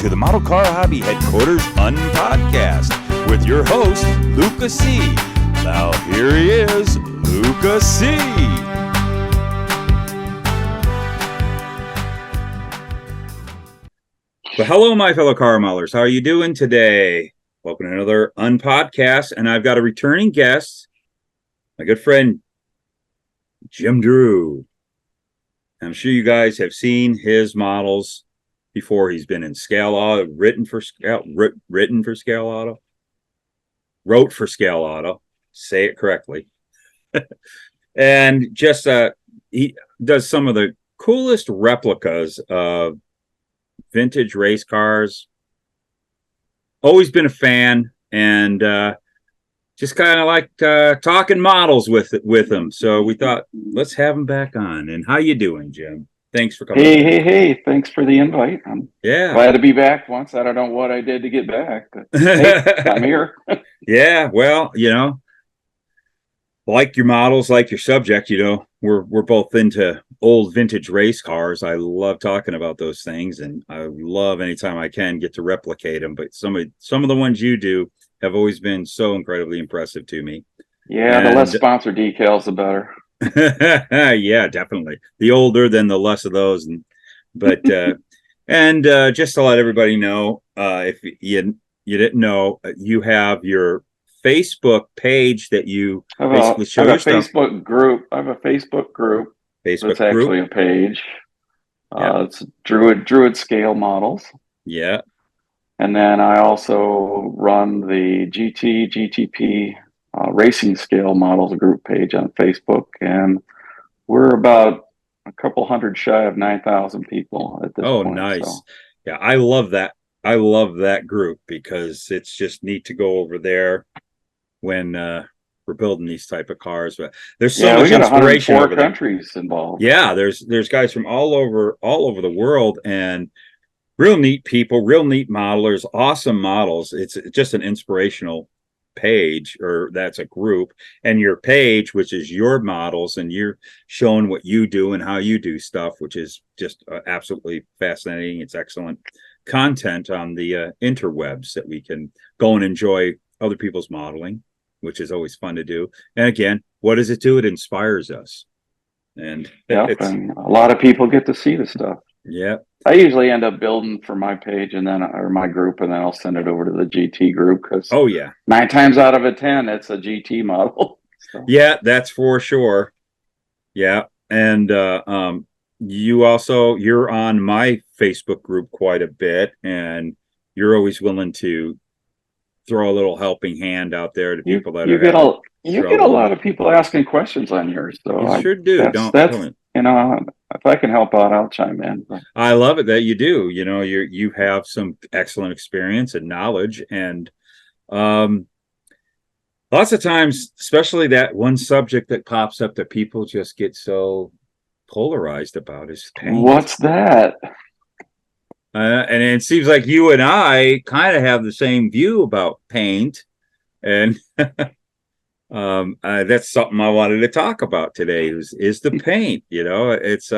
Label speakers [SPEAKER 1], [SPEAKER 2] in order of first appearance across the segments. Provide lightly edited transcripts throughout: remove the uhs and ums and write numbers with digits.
[SPEAKER 1] to the Model Car Hobby Headquarters Unpodcast with your host, Luka C. Now here he is, Luka C. Well, hello, my fellow car modelers. How are you doing today? Welcome to another Unpodcast, and I've got a returning guest, my good friend, Jim Drew. I'm sure you guys have seen his models before. He's been in Scale Auto, written for Scale Auto, wrote for Scale Auto, say it correctly. And just he does some of the coolest replicas of vintage race cars. Always been a fan, and just kind of like talking models with him. So we thought, let's have him back on. And how you doing, Jim? Thanks for coming.
[SPEAKER 2] Hey. Thanks for the invite. I'm glad to be back once. I don't know what I did to get back, but hey, I'm here.
[SPEAKER 1] Yeah, well, like your models, like your subject, we're both into old vintage race cars. I love talking about those things, and I love anytime I can get to replicate them. But some of the ones you do have always been so incredibly impressive to me.
[SPEAKER 2] Yeah, the less sponsored decals, the better.
[SPEAKER 1] Yeah, definitely. The older, then the less of those. But just to let everybody know, if you didn't know, you have your Facebook page that you basically show your stuff.
[SPEAKER 2] Facebook group. I have a Facebook group. It's actually a page. It's Druid Scale Models.
[SPEAKER 1] Yeah. And
[SPEAKER 2] then I also run the GTP Racing Scale Models group page on Facebook, and we're about a couple hundred shy of 9,000 people at this point. Oh,
[SPEAKER 1] nice. So. Yeah, I love that. I love that group because it's just neat to go over there when we're building these type of cars. But there's so much inspiration.
[SPEAKER 2] 104 countries involved.
[SPEAKER 1] Yeah, there's guys from all over the world, and real neat people, real neat modelers, awesome models. It's just an inspirational page, or that's a group. And your page, which is your models, and you're showing what you do and how you do stuff, which is just absolutely fascinating. It's excellent content on the interwebs that we can go and enjoy other people's modeling, which is always fun to do. And again, what does it do? It inspires us. And
[SPEAKER 2] and a lot of people get to see the stuff.
[SPEAKER 1] Yeah.
[SPEAKER 2] I usually end up building for my page or my group, and then I'll send it over to the GT group because 9 times out of 10, it's a GT model. So.
[SPEAKER 1] Yeah, that's for sure. Yeah. And you're on my Facebook group quite a bit, and you're always willing to throw a little helping hand out there to people that
[SPEAKER 2] you get a lot of people asking questions on yours. So
[SPEAKER 1] you sure do.
[SPEAKER 2] That's if I can help out, I'll chime in.
[SPEAKER 1] I love it that you do. You have some excellent experience and knowledge, and lots of times, especially that one subject that pops up that people just get so polarized about is paint.
[SPEAKER 2] What's that?
[SPEAKER 1] And it seems like you and I kind of have the same view about paint, and that's something I wanted to talk about today. Is the paint? It's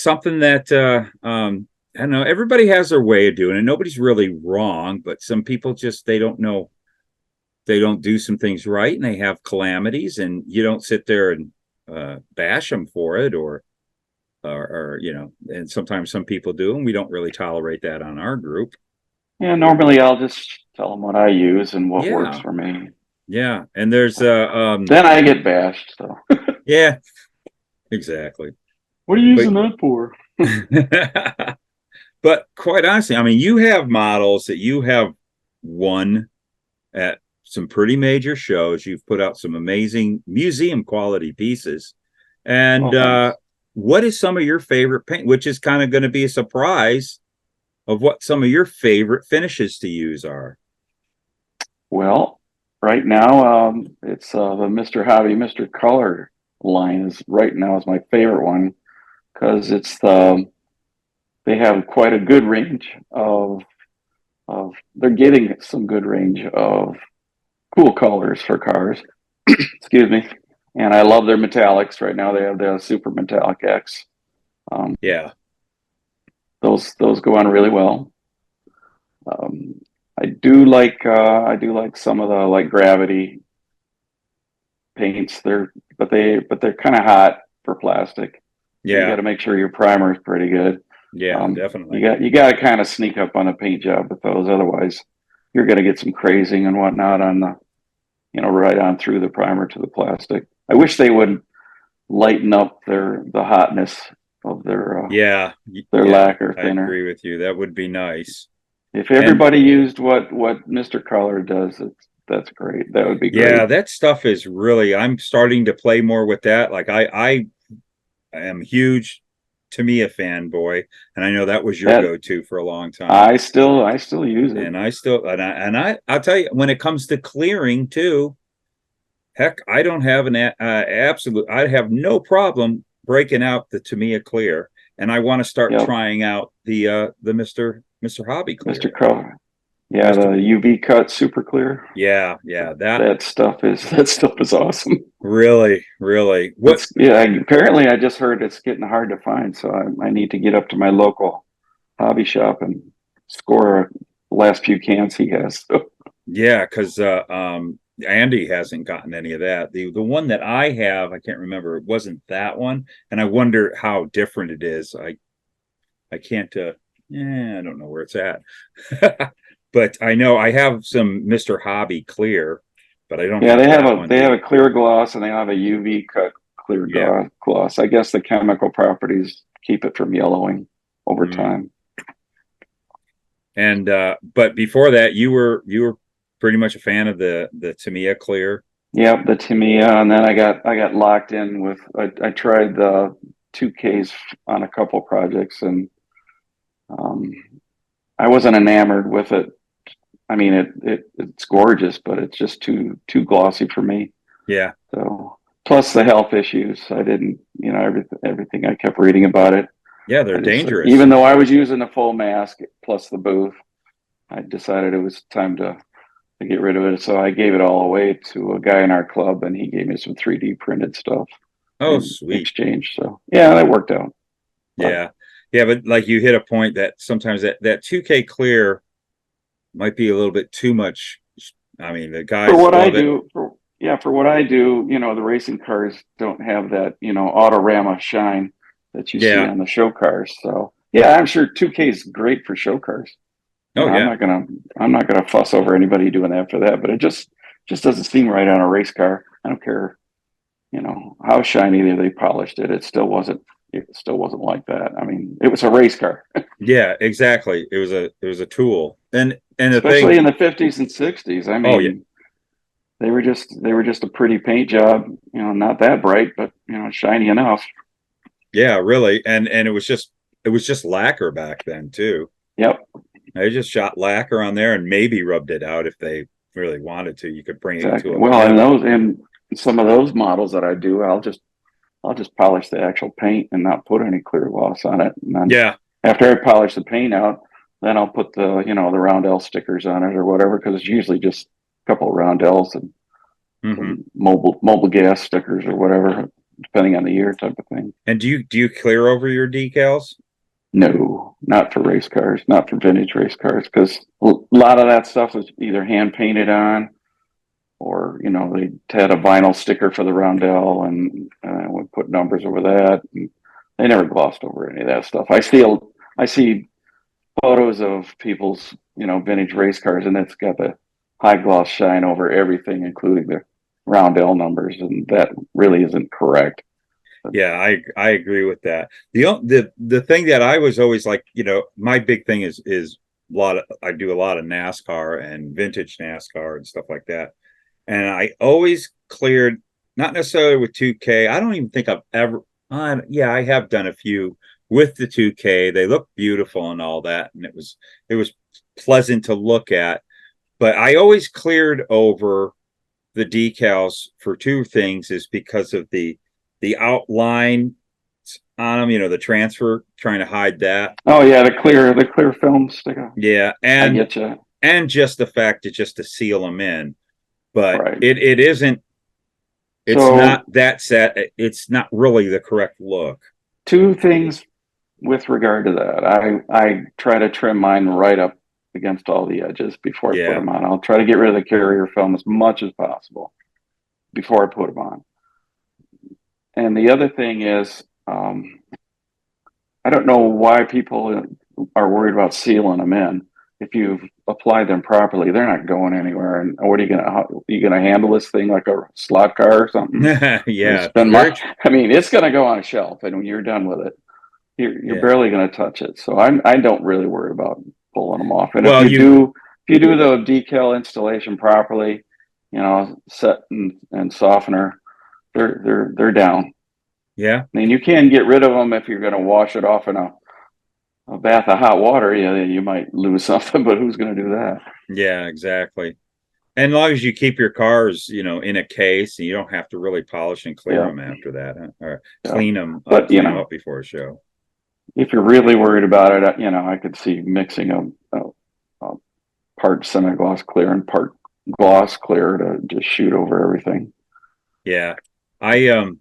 [SPEAKER 1] something that I don't know. Everybody has their way of doing it. Nobody's really wrong, but some people just they don't know. They don't do some things right, and they have calamities, and you don't sit there and bash them for it, or and sometimes some people do, and we don't really tolerate that on our group.
[SPEAKER 2] Yeah, normally I'll just tell them what I use and what works for me.
[SPEAKER 1] Yeah, and there's
[SPEAKER 2] then I get bashed. So
[SPEAKER 1] yeah, exactly.
[SPEAKER 2] What are you using that for?
[SPEAKER 1] But quite honestly, I mean, you have models that you have won at some pretty major shows. You've put out some amazing museum quality pieces, and what is some of your favorite paint, which is kind of going to be a surprise of what some of your favorite finishes to use are?
[SPEAKER 2] Well, right now, it's the Mr. Hobby, Mr. Color line is my favorite one because they have quite a good range of they're getting some good range of cool colors for cars. Excuse me. And I love their metallics. Right now they have the Super Metallic X. those go on really well. I do like some of the like gravity paints. They're kind of hot for plastic. So you got
[SPEAKER 1] Yeah.
[SPEAKER 2] to make sure your primer is pretty good.
[SPEAKER 1] Yeah, definitely.
[SPEAKER 2] You got to kind of sneak up on a paint job with those. Otherwise, you're going to get some crazing and whatnot on the, right on through the primer to the plastic. I wish they would lighten up the hotness of
[SPEAKER 1] Yeah.
[SPEAKER 2] their
[SPEAKER 1] Yeah,
[SPEAKER 2] lacquer
[SPEAKER 1] I
[SPEAKER 2] thinner.
[SPEAKER 1] agree with you. That would be nice.
[SPEAKER 2] If
[SPEAKER 1] And
[SPEAKER 2] everybody used what Mr. Color does, that's great. That would be
[SPEAKER 1] yeah,
[SPEAKER 2] great.
[SPEAKER 1] that stuff is really, I'm starting to play more with that. Like I am huge Tamiya fanboy, and I know that was your
[SPEAKER 2] That
[SPEAKER 1] go-to for a long time.
[SPEAKER 2] I still use it.
[SPEAKER 1] And I'll tell you, when it comes to clearing too, heck, I don't have an absolute. I have no problem breaking out the Tamiya clear, and I want to start
[SPEAKER 2] Yep,
[SPEAKER 1] trying out the Mister Hobby
[SPEAKER 2] Mr.
[SPEAKER 1] clear.
[SPEAKER 2] Color. Yeah,
[SPEAKER 1] Mister,
[SPEAKER 2] the UV cut super clear.
[SPEAKER 1] yeah, that
[SPEAKER 2] That stuff is awesome.
[SPEAKER 1] really. What?
[SPEAKER 2] It's yeah. Apparently, I just heard it's getting hard to find, so I need to get up to my local hobby shop and score the last few cans he has. So,
[SPEAKER 1] Yeah, because Andy hasn't gotten any of that. The one that I have, I can't remember. It wasn't that one, and I wonder how different it is. I can't. Yeah, I don't know where it's at. But I know I have some Mister Hobby clear, but I don't
[SPEAKER 2] yeah,
[SPEAKER 1] have that one.
[SPEAKER 2] they have a clear gloss and they have a UV cut clear
[SPEAKER 1] Yeah.
[SPEAKER 2] gloss. I guess the chemical properties keep it from yellowing over
[SPEAKER 1] Mm.
[SPEAKER 2] time.
[SPEAKER 1] And but before that, you were pretty much a fan of the Tamiya clear.
[SPEAKER 2] Yep, the Tamiya, and then I got locked in with I tried the 2Ks on a couple projects, and um, I wasn't enamored with it. I mean, it's gorgeous, but it's just too glossy for me.
[SPEAKER 1] Yeah,
[SPEAKER 2] So plus the health issues, I didn't, everything I kept reading about it.
[SPEAKER 1] yeah, they're
[SPEAKER 2] I just
[SPEAKER 1] dangerous.
[SPEAKER 2] even though I was using a full mask plus the booth, I decided it was time to get rid of it. So I gave it all away to a guy in our club, and he gave me some 3D printed stuff
[SPEAKER 1] Oh,
[SPEAKER 2] in
[SPEAKER 1] sweet.
[SPEAKER 2] exchange. So yeah, that worked out. But
[SPEAKER 1] Yeah, yeah, but like you hit a point that sometimes that 2K clear might be a little bit too much. I mean, the
[SPEAKER 2] for
[SPEAKER 1] guys
[SPEAKER 2] what I
[SPEAKER 1] love it.
[SPEAKER 2] do, for what I do, the racing cars don't have that, autorama shine that you see
[SPEAKER 1] Yeah.
[SPEAKER 2] on the show cars. So yeah, I'm sure 2K is great for show cars.
[SPEAKER 1] Oh, yeah.
[SPEAKER 2] I'm not gonna fuss over anybody doing that for that, but it just doesn't seem right on a race car. I don't care, how shiny they polished it. It still wasn't like that. I mean, it was a race car,
[SPEAKER 1] Yeah, exactly. It was a tool. And the
[SPEAKER 2] especially
[SPEAKER 1] thing,
[SPEAKER 2] in the 50s and 60s. I
[SPEAKER 1] oh yeah,
[SPEAKER 2] mean, they were just a pretty paint job, not that bright, but shiny enough.
[SPEAKER 1] yeah, really. And it was just lacquer back then too.
[SPEAKER 2] Yep,
[SPEAKER 1] They just shot lacquer on there and maybe rubbed it out if they really wanted to. You could bring it to
[SPEAKER 2] exactly.
[SPEAKER 1] a
[SPEAKER 2] Well,
[SPEAKER 1] pit.
[SPEAKER 2] and some of those models that I do, I'll just polish the actual paint and not put any clear gloss on it. And then
[SPEAKER 1] Yeah.
[SPEAKER 2] after I polish the paint out, then I'll put the roundel stickers on it or whatever, because it's usually just a couple of roundels and
[SPEAKER 1] Hmm.
[SPEAKER 2] some mobile gas stickers or whatever, depending on the year type of thing.
[SPEAKER 1] And do you clear over your decals?
[SPEAKER 2] No, not for race cars, not for vintage race cars, because a lot of that stuff was either hand painted on or they had a vinyl sticker for the roundel and would put numbers over that. And they never glossed over any of that stuff. I see photos of people's vintage race cars, and it's got the high gloss shine over everything, including the roundel numbers, and that really isn't correct.
[SPEAKER 1] Yeah, I agree with that. The thing that I was always like, my big thing is I do a lot of NASCAR and vintage NASCAR and stuff like that. And I always cleared, not necessarily with 2K. I don't even think I've ever yeah, I have done a few with the 2K. They look beautiful and all that, and it was pleasant to look at. But I always cleared over the decals for two things, is because of the outline on them, the transfer, trying to hide that.
[SPEAKER 2] Oh yeah, the clear film sticker.
[SPEAKER 1] Yeah,
[SPEAKER 2] I
[SPEAKER 1] and
[SPEAKER 2] get you.
[SPEAKER 1] and just the fact that just to seal them in. But
[SPEAKER 2] Right.
[SPEAKER 1] it isn't, it's not
[SPEAKER 2] So
[SPEAKER 1] that set, it's not really the correct look.
[SPEAKER 2] two things with regard to that, I try to trim mine right up against all the edges before I put
[SPEAKER 1] Yeah.
[SPEAKER 2] them on. I'll try to get rid of the carrier film as much as possible before I put them on. And the other thing is, I don't know why people are worried about sealing them in. If you've applied them properly, they're not going anywhere. And what are you gonna handle this thing like a slot car or something?
[SPEAKER 1] Yeah.
[SPEAKER 2] Spend
[SPEAKER 1] Very
[SPEAKER 2] I mean, it's gonna go on a shelf, and when you're done with it, you're
[SPEAKER 1] yeah.
[SPEAKER 2] barely gonna touch it. So I don't really worry about pulling them off. And
[SPEAKER 1] Well,
[SPEAKER 2] if you do the decal installation properly, set and softener, they're down.
[SPEAKER 1] yeah.
[SPEAKER 2] I mean, you can get rid of them if you're going to wash it off in a bath of hot water. Yeah, you might lose something, but who's going to do that?
[SPEAKER 1] Yeah, exactly. And as long as you keep your cars, in a case, and you don't have to really polish and clear
[SPEAKER 2] Yeah,
[SPEAKER 1] them after that, huh? Or
[SPEAKER 2] yeah.
[SPEAKER 1] clean
[SPEAKER 2] But
[SPEAKER 1] them up before a show.
[SPEAKER 2] if you're really worried about it, I could see mixing a part semi-gloss clear and part gloss clear to just shoot over everything.
[SPEAKER 1] Yeah. I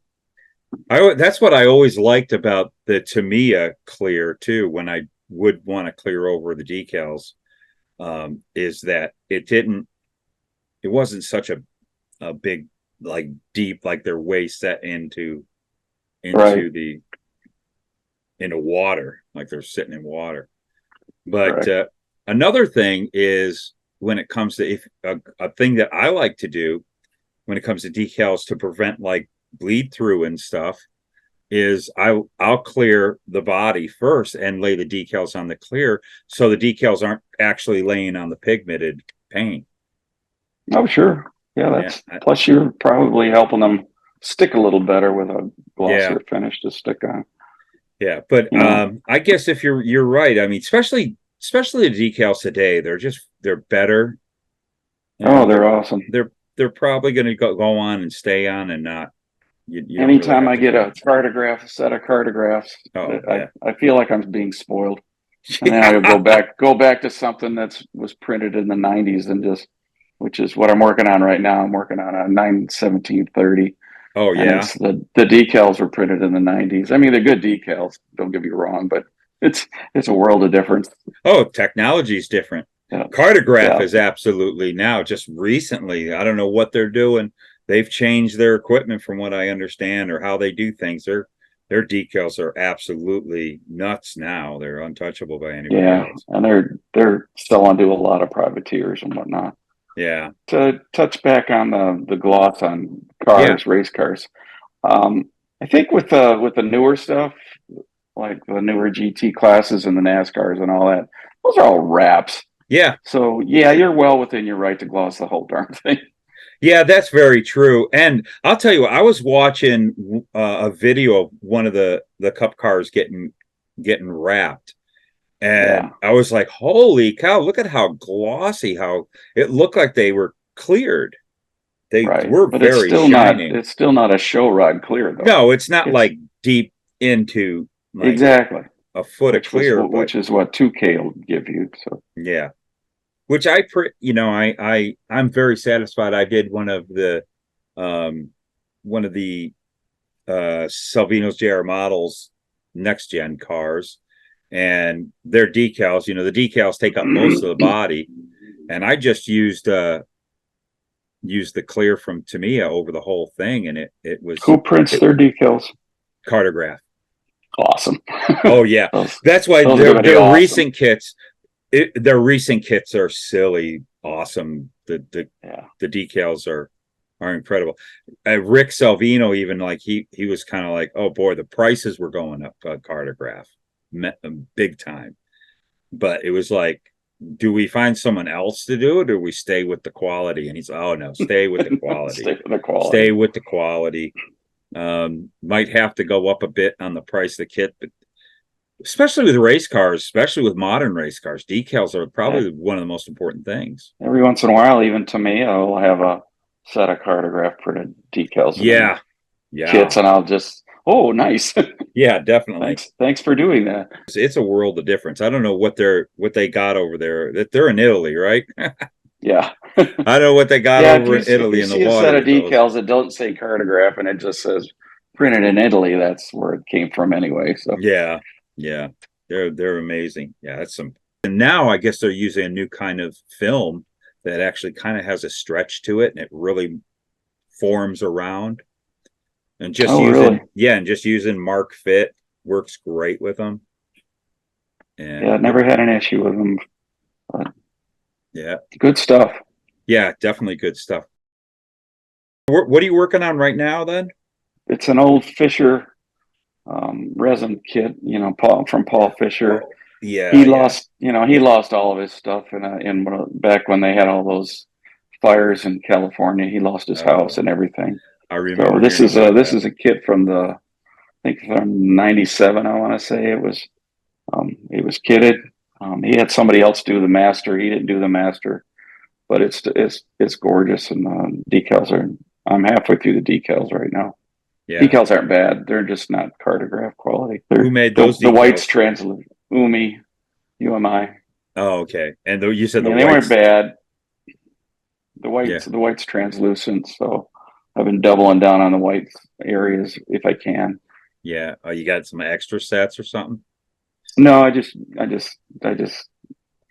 [SPEAKER 1] that's what I always liked about the Tamiya clear too, when I would want to clear over the decals, is that it wasn't such a big, like deep, like they're way set
[SPEAKER 2] Right.
[SPEAKER 1] the into water, like they're sitting in water. But
[SPEAKER 2] Correct.
[SPEAKER 1] another thing is, when it comes to a thing that I like to do when it comes to decals to prevent like bleed through and stuff, is I'll clear the body first and lay the decals on the clear, so the decals aren't actually laying on the pigmented paint.
[SPEAKER 2] Oh, sure. Yeah,
[SPEAKER 1] Yeah,
[SPEAKER 2] plus you're probably helping them stick a little better with a
[SPEAKER 1] yeah,
[SPEAKER 2] glossier finish to stick on.
[SPEAKER 1] yeah. But
[SPEAKER 2] You know,
[SPEAKER 1] I guess if you're right. I mean, especially the decals today, they're better.
[SPEAKER 2] oh,
[SPEAKER 1] They're
[SPEAKER 2] they're awesome.
[SPEAKER 1] they're probably going to go on and stay on, and not you don't really
[SPEAKER 2] Anytime
[SPEAKER 1] have
[SPEAKER 2] I
[SPEAKER 1] to
[SPEAKER 2] get
[SPEAKER 1] clean.
[SPEAKER 2] a set of cartographs,
[SPEAKER 1] Oh yeah.
[SPEAKER 2] I feel like I'm being spoiled. And then I'll go back to something was printed in the '90s and which is what I'm working on right now. I'm working on a 9/17/30,
[SPEAKER 1] Oh
[SPEAKER 2] and
[SPEAKER 1] yeah.
[SPEAKER 2] it's the decals were printed in the '90s. I mean, they're good decals. Don't get me wrong, but it's a world of difference.
[SPEAKER 1] Oh, technology is different.
[SPEAKER 2] Yeah,
[SPEAKER 1] Cartograph
[SPEAKER 2] yeah,
[SPEAKER 1] is absolutely now, just recently. I don't know what they're doing. They've changed their equipment from what I understand, or how they do things. Their decals are absolutely nuts now. They're untouchable by anybody
[SPEAKER 2] yeah.
[SPEAKER 1] else.
[SPEAKER 2] And they're selling to a lot of privateers and whatnot.
[SPEAKER 1] Yeah.
[SPEAKER 2] To touch back on the gloss on
[SPEAKER 1] Yeah.
[SPEAKER 2] race cars. I think with the newer stuff, like the newer GT classes and the NASCARs and all that, those are all wraps.
[SPEAKER 1] Yeah.
[SPEAKER 2] So yeah, you're well within your right to gloss the whole darn thing.
[SPEAKER 1] Yeah, that's very true. And I'll tell you, I was watching a video of one of the cup cars getting wrapped. And
[SPEAKER 2] Yeah,
[SPEAKER 1] I was like, holy cow, look at how glossy, how it looked like they were cleared. They
[SPEAKER 2] right.
[SPEAKER 1] were
[SPEAKER 2] But
[SPEAKER 1] very shining.
[SPEAKER 2] it's still not a show rod clear though.
[SPEAKER 1] No, it's not
[SPEAKER 2] It's
[SPEAKER 1] like deep into like
[SPEAKER 2] exactly
[SPEAKER 1] a foot of clear, but
[SPEAKER 2] which is what 2K will give you. So
[SPEAKER 1] yeah. Which I'm very satisfied. I did um one of the Salvino's JR models next gen cars, and their decals, the decals take up most of the body, and I just used the clear from Tamiya over the whole thing, and it was
[SPEAKER 2] who prints their decals?
[SPEAKER 1] Cartograph.
[SPEAKER 2] Awesome.
[SPEAKER 1] Oh yeah,
[SPEAKER 2] those,
[SPEAKER 1] that's why
[SPEAKER 2] those are going to be
[SPEAKER 1] their
[SPEAKER 2] awesome.
[SPEAKER 1] recent kits are silly awesome.
[SPEAKER 2] Yeah.
[SPEAKER 1] The decals are incredible. Rick Salvino, even, like he was kind of like, oh boy, the prices were going up. Cartograph, big time. But it was like, do we find someone else to do it, or we stay with the quality? And he's, oh no, stay with the quality.
[SPEAKER 2] Stay with the quality.
[SPEAKER 1] Stay with the quality. Might have to go up a bit on the price of the kit, but especially with race cars, especially with modern race cars, decals are probably one of the most important things.
[SPEAKER 2] Every once in a while, even to me, I'll have a set of cartograph printed decals.
[SPEAKER 1] Yeah.
[SPEAKER 2] Kits, and I'll just, oh, nice.
[SPEAKER 1] Yeah, definitely.
[SPEAKER 2] Thanks for doing that.
[SPEAKER 1] It's a world of difference. I don't know what they got over there. That they're in Italy, right?
[SPEAKER 2] Yeah.
[SPEAKER 1] I don't know what they got over in Italy in the water.
[SPEAKER 2] If you see a set of decals that don't say cartograph and it just says printed in Italy, that's where it came from anyway. So
[SPEAKER 1] yeah. Yeah, they're amazing. Yeah, that's some. And now I guess they're using a new kind of film that actually kind of has a stretch to it, and it really forms around. And just
[SPEAKER 2] Oh, really?
[SPEAKER 1] using Mark Fit works great with them.
[SPEAKER 2] Yeah, I
[SPEAKER 1] And
[SPEAKER 2] never had an issue with them. But
[SPEAKER 1] yeah,
[SPEAKER 2] good stuff.
[SPEAKER 1] yeah, definitely good stuff. What are you working on right now then?
[SPEAKER 2] It's an old Fisher resin kit, Paul Fisher.
[SPEAKER 1] Oh, yeah,
[SPEAKER 2] He
[SPEAKER 1] yeah.
[SPEAKER 2] lost, he lost all of his stuff back when they had all those fires in California. He lost his house
[SPEAKER 1] Oh,
[SPEAKER 2] and everything.
[SPEAKER 1] I
[SPEAKER 2] So
[SPEAKER 1] remember hearing about
[SPEAKER 2] this
[SPEAKER 1] that.
[SPEAKER 2] is a kit from I think from '97. I want to say it was kitted. He had somebody else do the master. He didn't do the master, but it's gorgeous, and decals are. I'm halfway through the decals right now.
[SPEAKER 1] Yeah.
[SPEAKER 2] Decals aren't bad. They're just not cartograph quality.
[SPEAKER 1] Who
[SPEAKER 2] They're
[SPEAKER 1] made those
[SPEAKER 2] the white's
[SPEAKER 1] decals?
[SPEAKER 2] translucent. UMI.
[SPEAKER 1] Oh, okay. And you said the
[SPEAKER 2] Yeah, they weren't
[SPEAKER 1] whites.
[SPEAKER 2] bad.
[SPEAKER 1] Yeah,
[SPEAKER 2] The white's translucent, so I've been doubling down on the white areas if I can.
[SPEAKER 1] yeah. Oh, you got some extra sets or something?
[SPEAKER 2] No, I just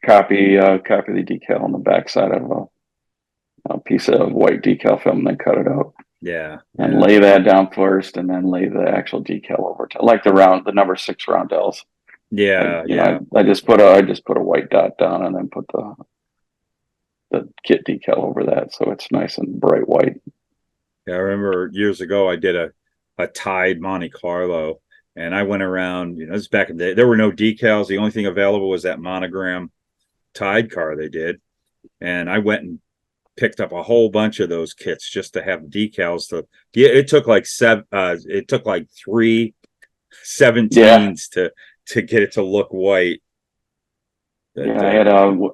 [SPEAKER 2] copy the decal on the backside of a piece of white decal film, and then cut it out
[SPEAKER 1] Yeah,
[SPEAKER 2] and
[SPEAKER 1] yeah,
[SPEAKER 2] lay that down first, and then lay the actual decal over top, like the number 6 roundels.
[SPEAKER 1] yeah, yeah.
[SPEAKER 2] I just put a white dot down, and then put the kit decal over that, so it's nice and bright white.
[SPEAKER 1] Yeah, I remember years ago I did a Tide Monte Carlo, and I went around. This is back in the day. There were no decals. The only thing available was that monogram Tide car they did, and I went and picked up a whole bunch of those kits just to have decals. Yeah, it took like it took like three
[SPEAKER 2] Yeah,
[SPEAKER 1] 17s to get it to look white. But
[SPEAKER 2] yeah.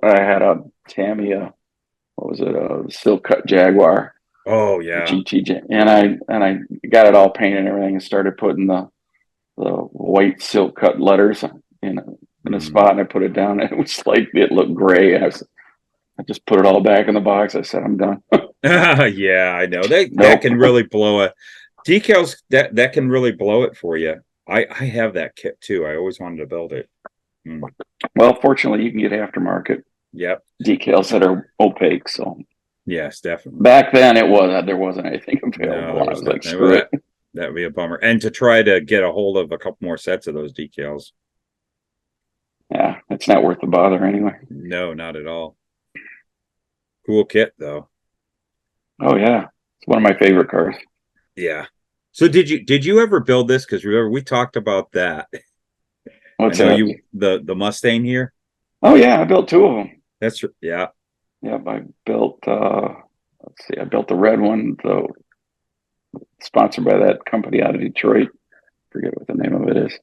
[SPEAKER 2] I had a Tamiya. What was it? A silk cut Jaguar
[SPEAKER 1] oh yeah,
[SPEAKER 2] GTJ, and I got it all painted and everything, and started putting the white silk cut letters in a spot, and I put it down, and it was like it looked gray. I just put it all back in the box. I said, I'm done.
[SPEAKER 1] yeah, I know that
[SPEAKER 2] Nope.
[SPEAKER 1] can really blow it. Decals that can really blow it for you. I have that kit too. I always wanted to build it. Mm.
[SPEAKER 2] Well, fortunately, you can get aftermarket
[SPEAKER 1] Yep.
[SPEAKER 2] decals that are opaque. So
[SPEAKER 1] Yes, definitely.
[SPEAKER 2] back then, there wasn't anything
[SPEAKER 1] No,
[SPEAKER 2] available.
[SPEAKER 1] there
[SPEAKER 2] I
[SPEAKER 1] was
[SPEAKER 2] was
[SPEAKER 1] not.
[SPEAKER 2] like, screw it.
[SPEAKER 1] That would be a bummer. And to try to get a hold of a couple more sets of those decals.
[SPEAKER 2] Yeah, it's not worth the bother anyway.
[SPEAKER 1] No, not at all. Cool kit though.
[SPEAKER 2] Oh yeah, it's one of my favorite cars.
[SPEAKER 1] Yeah. So did you ever build this? Because remember we talked about that. I
[SPEAKER 2] What's
[SPEAKER 1] know
[SPEAKER 2] that?
[SPEAKER 1] you the Mustang here.
[SPEAKER 2] Oh yeah, I built 2 of them.
[SPEAKER 1] That's yeah.
[SPEAKER 2] Yep, I built. Let's see, I built the red one, though, sponsored by that company out of Detroit. Forget what the name of it is.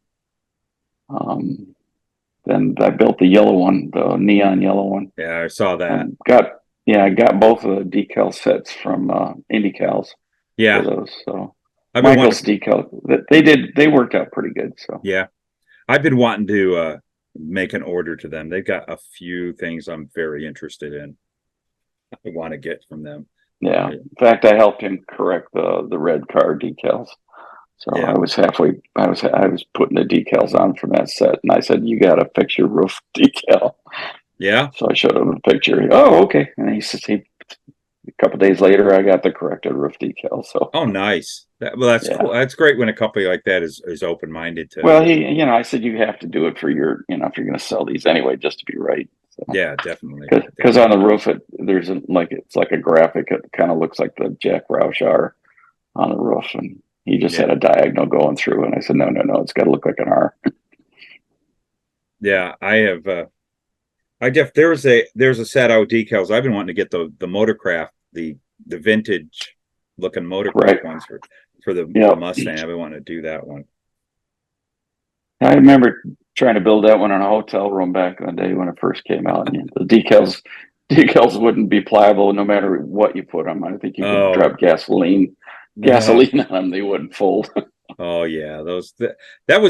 [SPEAKER 2] Then I built the yellow one, the neon yellow one.
[SPEAKER 1] Yeah, I saw that.
[SPEAKER 2] I got both of the decal sets from IndyCals for
[SPEAKER 1] Yeah.
[SPEAKER 2] those. So
[SPEAKER 1] I've been
[SPEAKER 2] Michael's
[SPEAKER 1] wanting to,
[SPEAKER 2] decal, they worked out pretty good. So
[SPEAKER 1] yeah. I've been wanting to make an order to them. They've got a few things I'm very interested in. I want to get from them.
[SPEAKER 2] yeah, in fact, I helped him correct the red car decals. So
[SPEAKER 1] Yeah.
[SPEAKER 2] I was halfway. I was putting the decals on from that set, and I said, "You got to fix your roof decal."
[SPEAKER 1] Yeah.
[SPEAKER 2] So I showed him a picture. Oh, okay. And he says, a couple of days later, I got the corrected roof decal. So
[SPEAKER 1] Oh, nice. Well, that's
[SPEAKER 2] yeah.
[SPEAKER 1] cool. That's great when a company like that is open minded to.
[SPEAKER 2] Well, I said you have to do it for your, if you're going to sell these anyway, just to be right. So,
[SPEAKER 1] Yeah, definitely.
[SPEAKER 2] because on the roof, it's like a graphic. It kind of looks like the Jack Roush R on the roof, and he just
[SPEAKER 1] Yeah.
[SPEAKER 2] had a diagonal going through. And I said, no, it's got to look like an R.
[SPEAKER 1] Yeah, I have. There's a set out decals. I've been wanting to get the Motorcraft, the vintage looking Motorcraft
[SPEAKER 2] Right.
[SPEAKER 1] ones for the
[SPEAKER 2] Yep.
[SPEAKER 1] Mustang. I've been wanting to do that one.
[SPEAKER 2] I remember trying to build that one in a hotel room back in the day when it first came out. And the decals wouldn't be pliable no matter what you put on them. I think you could
[SPEAKER 1] Oh,
[SPEAKER 2] drop gasoline on them; they wouldn't fold.
[SPEAKER 1] oh yeah, that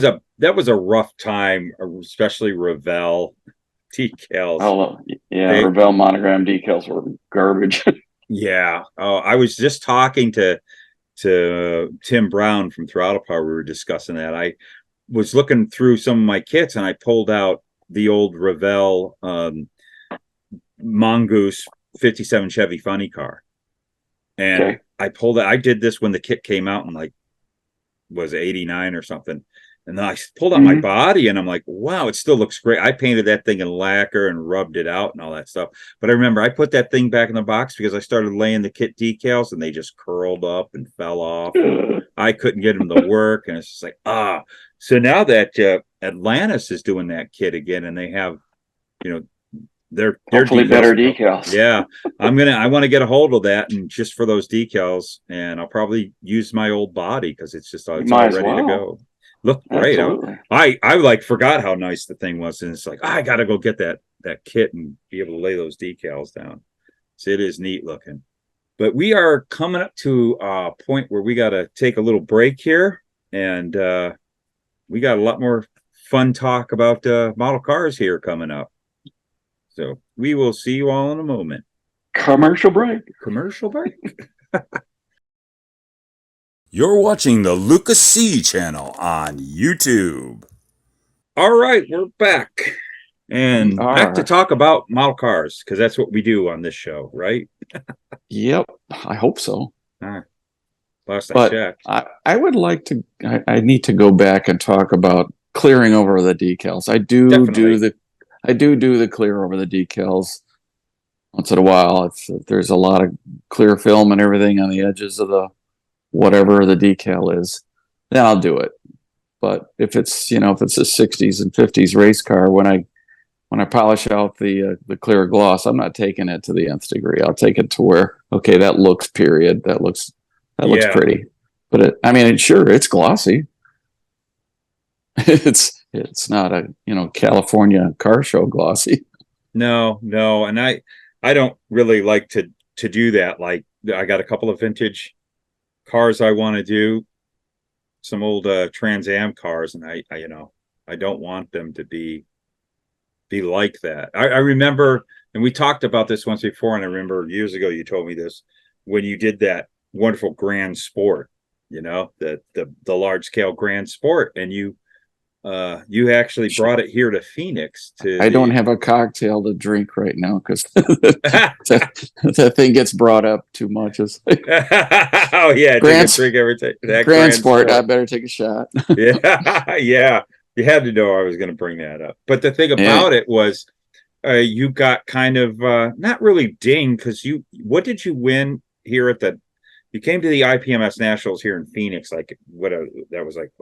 [SPEAKER 1] was a rough time, especially Revell decals.
[SPEAKER 2] Oh yeah,
[SPEAKER 1] They
[SPEAKER 2] Revell monogram decals were garbage.
[SPEAKER 1] yeah. Oh, I was just talking to Tim Brown from Throttle Power. We were discussing that. was looking through some of my kits, and I pulled out the old Revell Mongoose 57 Chevy funny car. And I did this when the kit came out in like, was 89 or something. And then I pulled out my body and I'm like, wow, it still looks great. I painted that thing in lacquer and rubbed it out and all that stuff. But I remember I put that thing back in the box because I started laying the kit decals and they just curled up and fell off. I couldn't get them to work. And it's just like, So now that Atlantis is doing that kit again and they have, they're
[SPEAKER 2] hopefully better decals.
[SPEAKER 1] Yeah. I want to get a hold of that and just for those decals, and I'll probably use my old body because it's all ready to go. Look great. I like forgot how nice the thing was, and it's like I gotta go get that kit and be able to lay those decals down. So it is neat looking. But we are coming up to a point where we gotta take a little break here, and we got a lot more fun talk about model cars here coming up. So we will see you all in a moment.
[SPEAKER 2] Commercial break.
[SPEAKER 1] You're watching the Luka C channel on YouTube. All right, we're back. And back to talk about model cars, because that's what we do on this show, right?
[SPEAKER 3] Yep, I hope so.
[SPEAKER 1] Last I checked.
[SPEAKER 3] I would like to, I need to go back and talk about clearing over the decals. I do the clear over the decals once in a while. If there's a lot of clear film and everything on the edges of the whatever the decal is, then I'll do it. But if it's a 60s and 50s race car, when I polish out the clear gloss, I'm not taking it to the nth degree. I'll take it to where, okay, that looks period. That looks pretty. But it's glossy. It's not a California car show glossy.
[SPEAKER 1] No, and I don't really like to do that. Like I got a couple of vintage cars I want to do, some old Trans Am cars, and I don't want them to be like that. I remember, and we talked about this once before, and I remember years ago you told me this when you did that wonderful Grand Sport, the large scale Grand Sport, and you actually brought it here to Phoenix.
[SPEAKER 3] I don't have a cocktail to drink right now because that thing gets brought up too much. It's like,
[SPEAKER 1] oh yeah,
[SPEAKER 3] Grand
[SPEAKER 1] Sport.
[SPEAKER 3] I better take a shot.
[SPEAKER 1] yeah. You had to know I was going to bring that up. But the thing about it was, you got kind of not really dinged because what did you win here at you came to the IPMS Nationals here in Phoenix, like that was like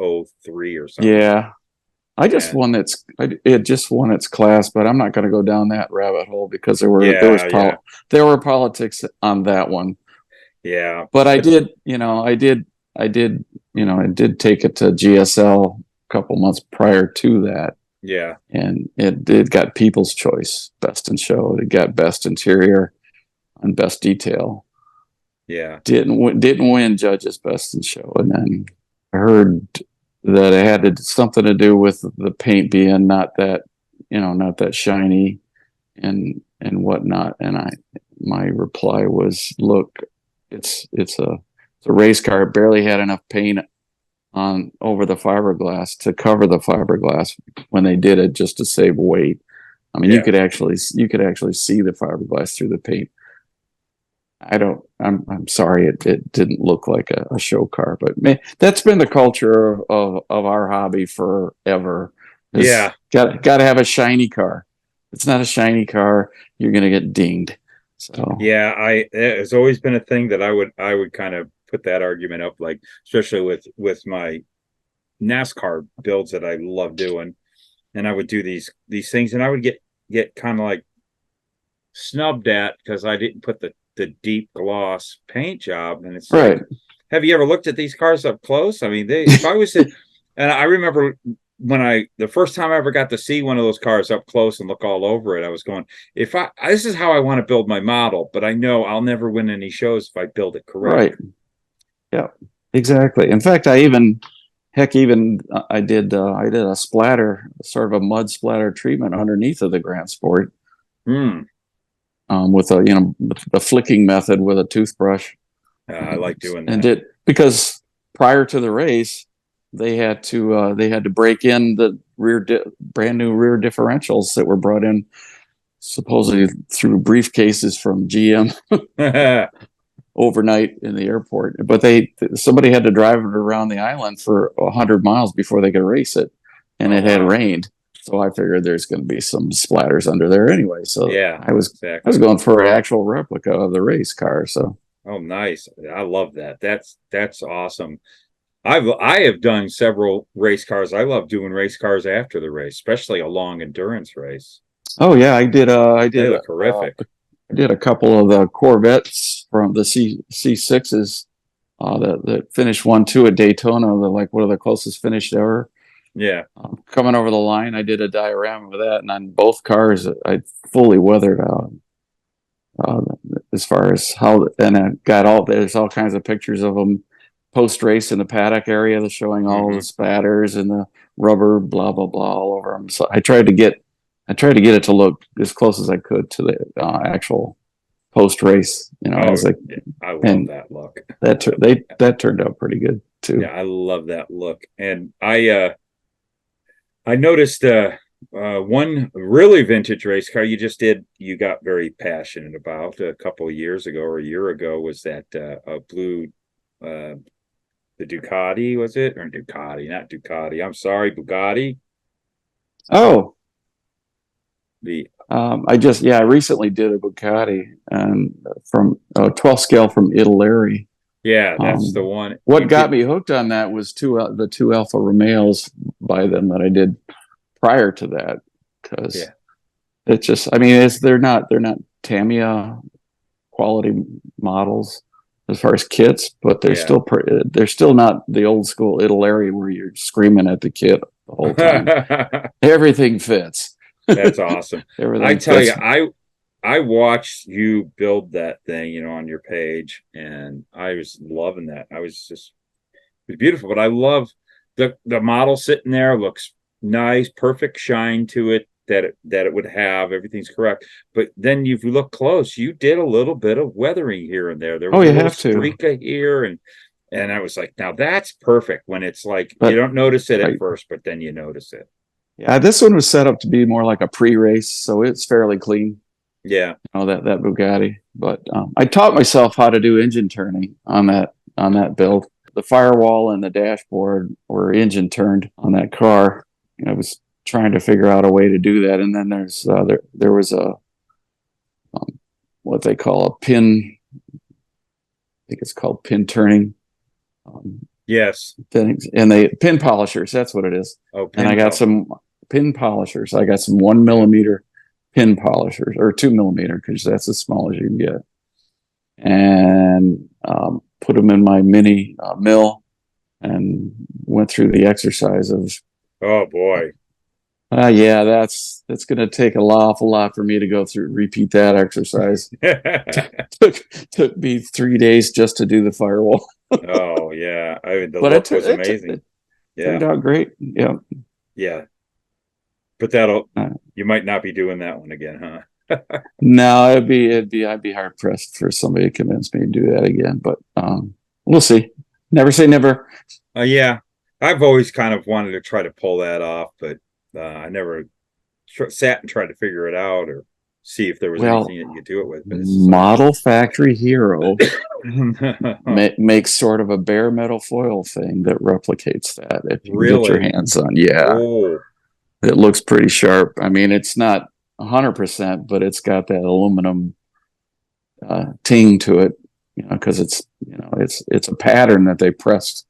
[SPEAKER 1] 03 or something.
[SPEAKER 3] Yeah. It just won its class, but I'm not going to go down that rabbit hole because there were politics on that one.
[SPEAKER 1] Yeah.
[SPEAKER 3] But I did take it to GSL a couple months prior to that.
[SPEAKER 1] Yeah.
[SPEAKER 3] And it got People's Choice Best in Show. It got Best Interior and Best Detail.
[SPEAKER 1] Yeah.
[SPEAKER 3] Didn't win Judges Best in Show. And then I heard that it had something to do with the paint being not that shiny and whatnot. And my reply was, look, it's a race car. It barely had enough paint on over the fiberglass to cover the fiberglass when they did it, just to save weight. I mean, you could actually see the fiberglass through the paint. I'm sorry, it didn't look like a show car, but that's been the culture of our hobby forever. Got to have a shiny car. If it's not a shiny car, you're gonna get dinged. So
[SPEAKER 1] it's always been a thing that I would kind of put that argument up, like especially with my NASCAR builds that I love doing, and I would do these things, and I would get kind of like snubbed at because I didn't put the deep gloss paint job. And it's
[SPEAKER 3] right.
[SPEAKER 1] Like, have you ever looked at these cars up close? I mean, if I was to, and I remember when the first time I ever got to see one of those cars up close and look all over it, I was going, this is how I want to build my model, but I know I'll never win any shows if I build it correct.
[SPEAKER 3] Right. Yeah, exactly. In fact, I did a splatter, sort of a mud splatter treatment underneath of the Grand Sport. With the flicking method with a toothbrush.
[SPEAKER 1] I like doing that.
[SPEAKER 3] Because prior to the race, they had to break in the brand new rear differentials that were brought in supposedly through briefcases from GM overnight in the airport. But somebody had to drive it around the island for 100 miles before they could race it, and it had rained. So I figured there's going to be some splatters under there anyway. So
[SPEAKER 1] yeah,
[SPEAKER 3] I was going for an actual replica of the race car. So
[SPEAKER 1] nice. I love that. That's awesome. I have done several race cars. I love doing race cars after the race, especially a long endurance race.
[SPEAKER 3] Oh yeah, I did.
[SPEAKER 1] They look horrific.
[SPEAKER 3] I did a couple of the Corvettes from the C6s that finished 1-2 at Daytona. Like one of the closest finished ever.
[SPEAKER 1] Yeah.
[SPEAKER 3] Coming over the line, I did a diorama of that, and on both cars, I fully weathered out. As far as how, and I got there's all kinds of pictures of them post race in the paddock area, showing all the spatters and the rubber, blah blah blah, all over them. So I tried to get it to look as close as I could to the actual post race. I was like,
[SPEAKER 1] I love that look.
[SPEAKER 3] That turned out pretty good too.
[SPEAKER 1] Yeah, I love that look, and I noticed one really vintage race car you got very passionate about a couple of years ago or a year ago was that blue the Ducati, was it? Or Ducati, not Ducati. I'm sorry, Bugatti.
[SPEAKER 3] Oh.
[SPEAKER 1] I
[SPEAKER 3] recently did a Bugatti and from 12 scale from Italy.
[SPEAKER 1] Yeah, that's the one.
[SPEAKER 3] What got me hooked on that was the two Alfa Romeos by them that I did prior to that, because it's just, they're not Tamiya quality models as far as kits, but they're still not the old school Italy where you're screaming at the kit the whole time. Everything fits.
[SPEAKER 1] That's awesome. I tell you, I watched you build that thing, on your page, and I was loving that. It was beautiful, but I love the model sitting there. Looks nice, perfect shine to it that it would have. Everything's correct, but then if you look close, you did a little bit of weathering here and there. There was a little streak here, and I was like, now that's perfect. When it's like you don't notice it at first, but then you notice it.
[SPEAKER 3] Yeah, this one was set up to be more like a pre-race, so it's fairly clean.
[SPEAKER 1] Yeah,
[SPEAKER 3] that Bugatti. But I taught myself how to do engine turning on that build. The firewall and the dashboard were engine turned on that car. I was trying to figure out a way to do that, and then there was a what they call a pin. I think it's called pin turning.
[SPEAKER 1] Yes,
[SPEAKER 3] things, and pin polishers. That's what it is.
[SPEAKER 2] Oh,
[SPEAKER 3] and I got some pin polishers. I got some 1 millimeter pin polishers, or 2 millimeter, because that's as small as you can get, and put them in my mini mill, and went through the exercise of.
[SPEAKER 1] Oh boy.
[SPEAKER 3] Yeah, that's going to take an awful lot for me to go through, repeat that exercise. took me 3 days just to do the firewall.
[SPEAKER 1] Oh yeah, the look was amazing.
[SPEAKER 3] Turned out great. Yeah.
[SPEAKER 1] Yeah. But you might not be doing that one again, huh?
[SPEAKER 3] No, I'd be hard pressed for somebody to convince me to do that again. But we'll see. Never say never.
[SPEAKER 1] Yeah, I've always kind of wanted to try to pull that off, but I never sat and tried to figure it out or see if there was anything that you could do it with. But
[SPEAKER 3] Model Factory Hero makes sort of a bare metal foil thing that replicates that if you get your hands on. Yeah.
[SPEAKER 1] Oh.
[SPEAKER 3] It looks pretty sharp. It's not 100%, but it's got that aluminum ting to it, because it's a pattern that they pressed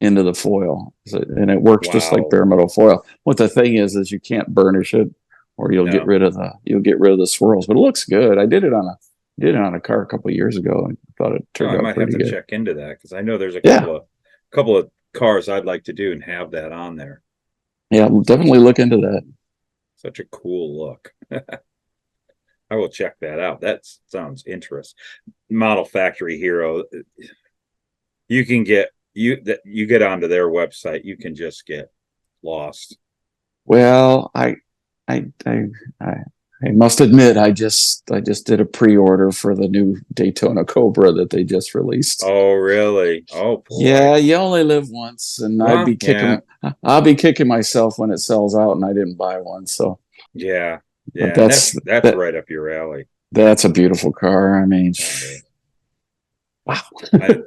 [SPEAKER 3] into the foil, and it works just like bare metal foil. What the thing is you can't burnish it, or you'll get rid of the swirls. But it looks good. I did it on a car a couple of years ago, and thought it turned out pretty good. I might have to
[SPEAKER 1] check into that, because I know there's a couple of cars I'd like to do and have that on there.
[SPEAKER 3] Yeah, definitely look into that.
[SPEAKER 1] Such a cool look. I will check that out. That sounds interesting. Model Factory Hero. You can get you get onto their website, you can just get lost.
[SPEAKER 3] Well, I I must admit, I just did a pre-order for the new Daytona Cobra that they just released.
[SPEAKER 1] Oh, really? Oh, boy.
[SPEAKER 3] Yeah, you only live once, and
[SPEAKER 1] Well,
[SPEAKER 3] I'll be kicking myself when it sells out, and I didn't buy one. So
[SPEAKER 1] yeah,
[SPEAKER 3] but
[SPEAKER 1] that's right up your alley.
[SPEAKER 3] That's a beautiful car. I mean, wow.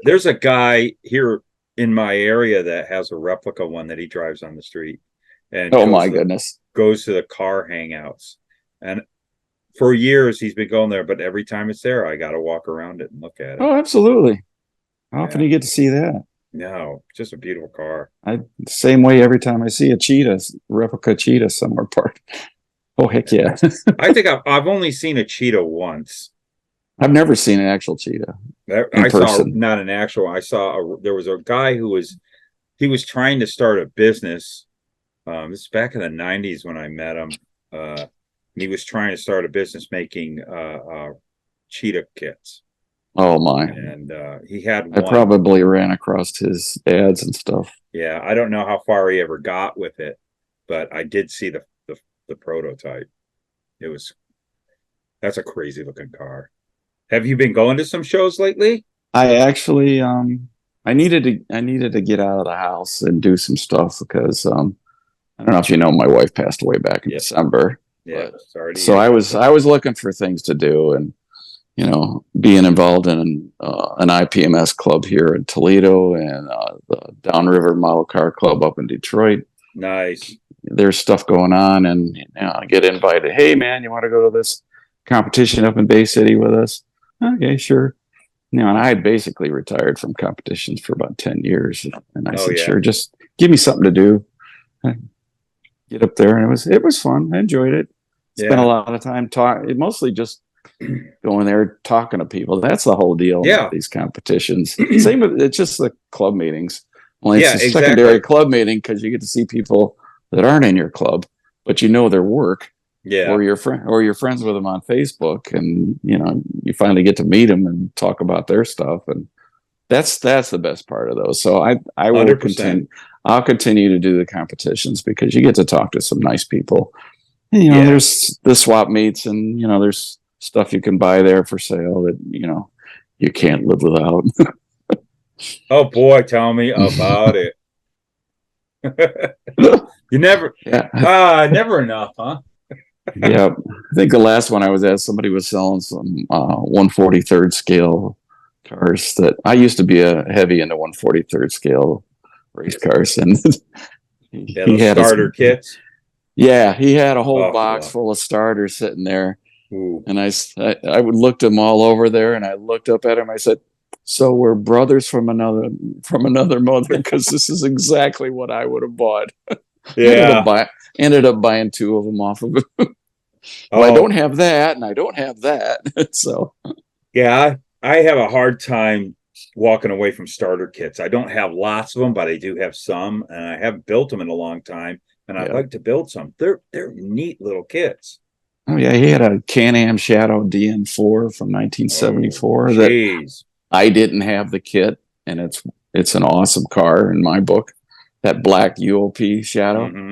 [SPEAKER 1] There's a guy here in my area that has a replica one that he drives on the street, and
[SPEAKER 3] oh my goodness,
[SPEAKER 1] goes to the car hangouts, and for years he's been going there. But every time it's there, I got to walk around it and look at it.
[SPEAKER 3] Oh, absolutely. How often do you get to see that?
[SPEAKER 1] No, just a beautiful car.
[SPEAKER 3] Same way every time I see a replica cheetah somewhere parked. Oh, heck yeah.
[SPEAKER 1] I think I've only seen a cheetah once.
[SPEAKER 3] I've never seen an actual cheetah.
[SPEAKER 1] I saw not an actual. I saw there was a guy who was trying to start a business. This is back in the 90s when I met him. He was trying to start a business making cheetah kits.
[SPEAKER 3] Oh my!
[SPEAKER 1] And he had one.
[SPEAKER 3] I probably ran across his ads and stuff.
[SPEAKER 1] Yeah, I don't know how far he ever got with it, but I did see the prototype. That's a crazy looking car. Have you been going to some shows lately?
[SPEAKER 3] I actually I needed to get out of the house and do some stuff because I don't know if you know, my wife passed away back in December.
[SPEAKER 1] Yeah, sorry.
[SPEAKER 3] So I was looking for things to do, and being involved in an IPMS club here in Toledo and the Downriver Model Car Club up in Detroit.
[SPEAKER 1] Nice.
[SPEAKER 3] There's stuff going on, and I get invited. Hey, man, you want to go to this competition up in Bay City with us? Okay, sure. And I had basically retired from competitions for about 10 years, and I said, sure, just give me something to do. Get up there, and it was fun. I enjoyed it. Spent a lot of time mostly just going there talking to people. That's the whole deal. With these competitions. Same with it's just the club meetings. Only it's a secondary club meeting because you get to see people that aren't in your club, but their work. Yeah. Or you're friends with them on Facebook, and you finally get to meet them and talk about their stuff, and that's the best part of those. So I will 100%. I'll continue to do the competitions because you get to talk to some nice people. And, there's the swap meets, and there's stuff you can buy there for sale that you can't live without.
[SPEAKER 1] Oh boy, tell me about it. You never never enough, huh?
[SPEAKER 3] Yeah, I think the last one I was at, somebody was selling some 1/43rd scale cars that I used to be a heavy into 1/43rd scale race cars, and
[SPEAKER 1] he had starter kits.
[SPEAKER 3] Yeah, he had a whole box full of starters sitting there. Ooh. And I would looked them all over there, and I looked up at him. I said, "So we're brothers from another mother, because this is exactly what I would have bought." Yeah, ended up buying two of them off of him. Well, I don't have that, and I don't have that. So,
[SPEAKER 1] yeah, I have a hard time walking away from starter kits. I don't have lots of them, but I do have some, and I haven't built them in a long time. And I'd like to build some. They're neat little kits.
[SPEAKER 3] Oh yeah, he had a Can-Am Shadow DN4 from 1974 that I didn't have the kit, and it's an awesome car in my book. That black UOP Shadow,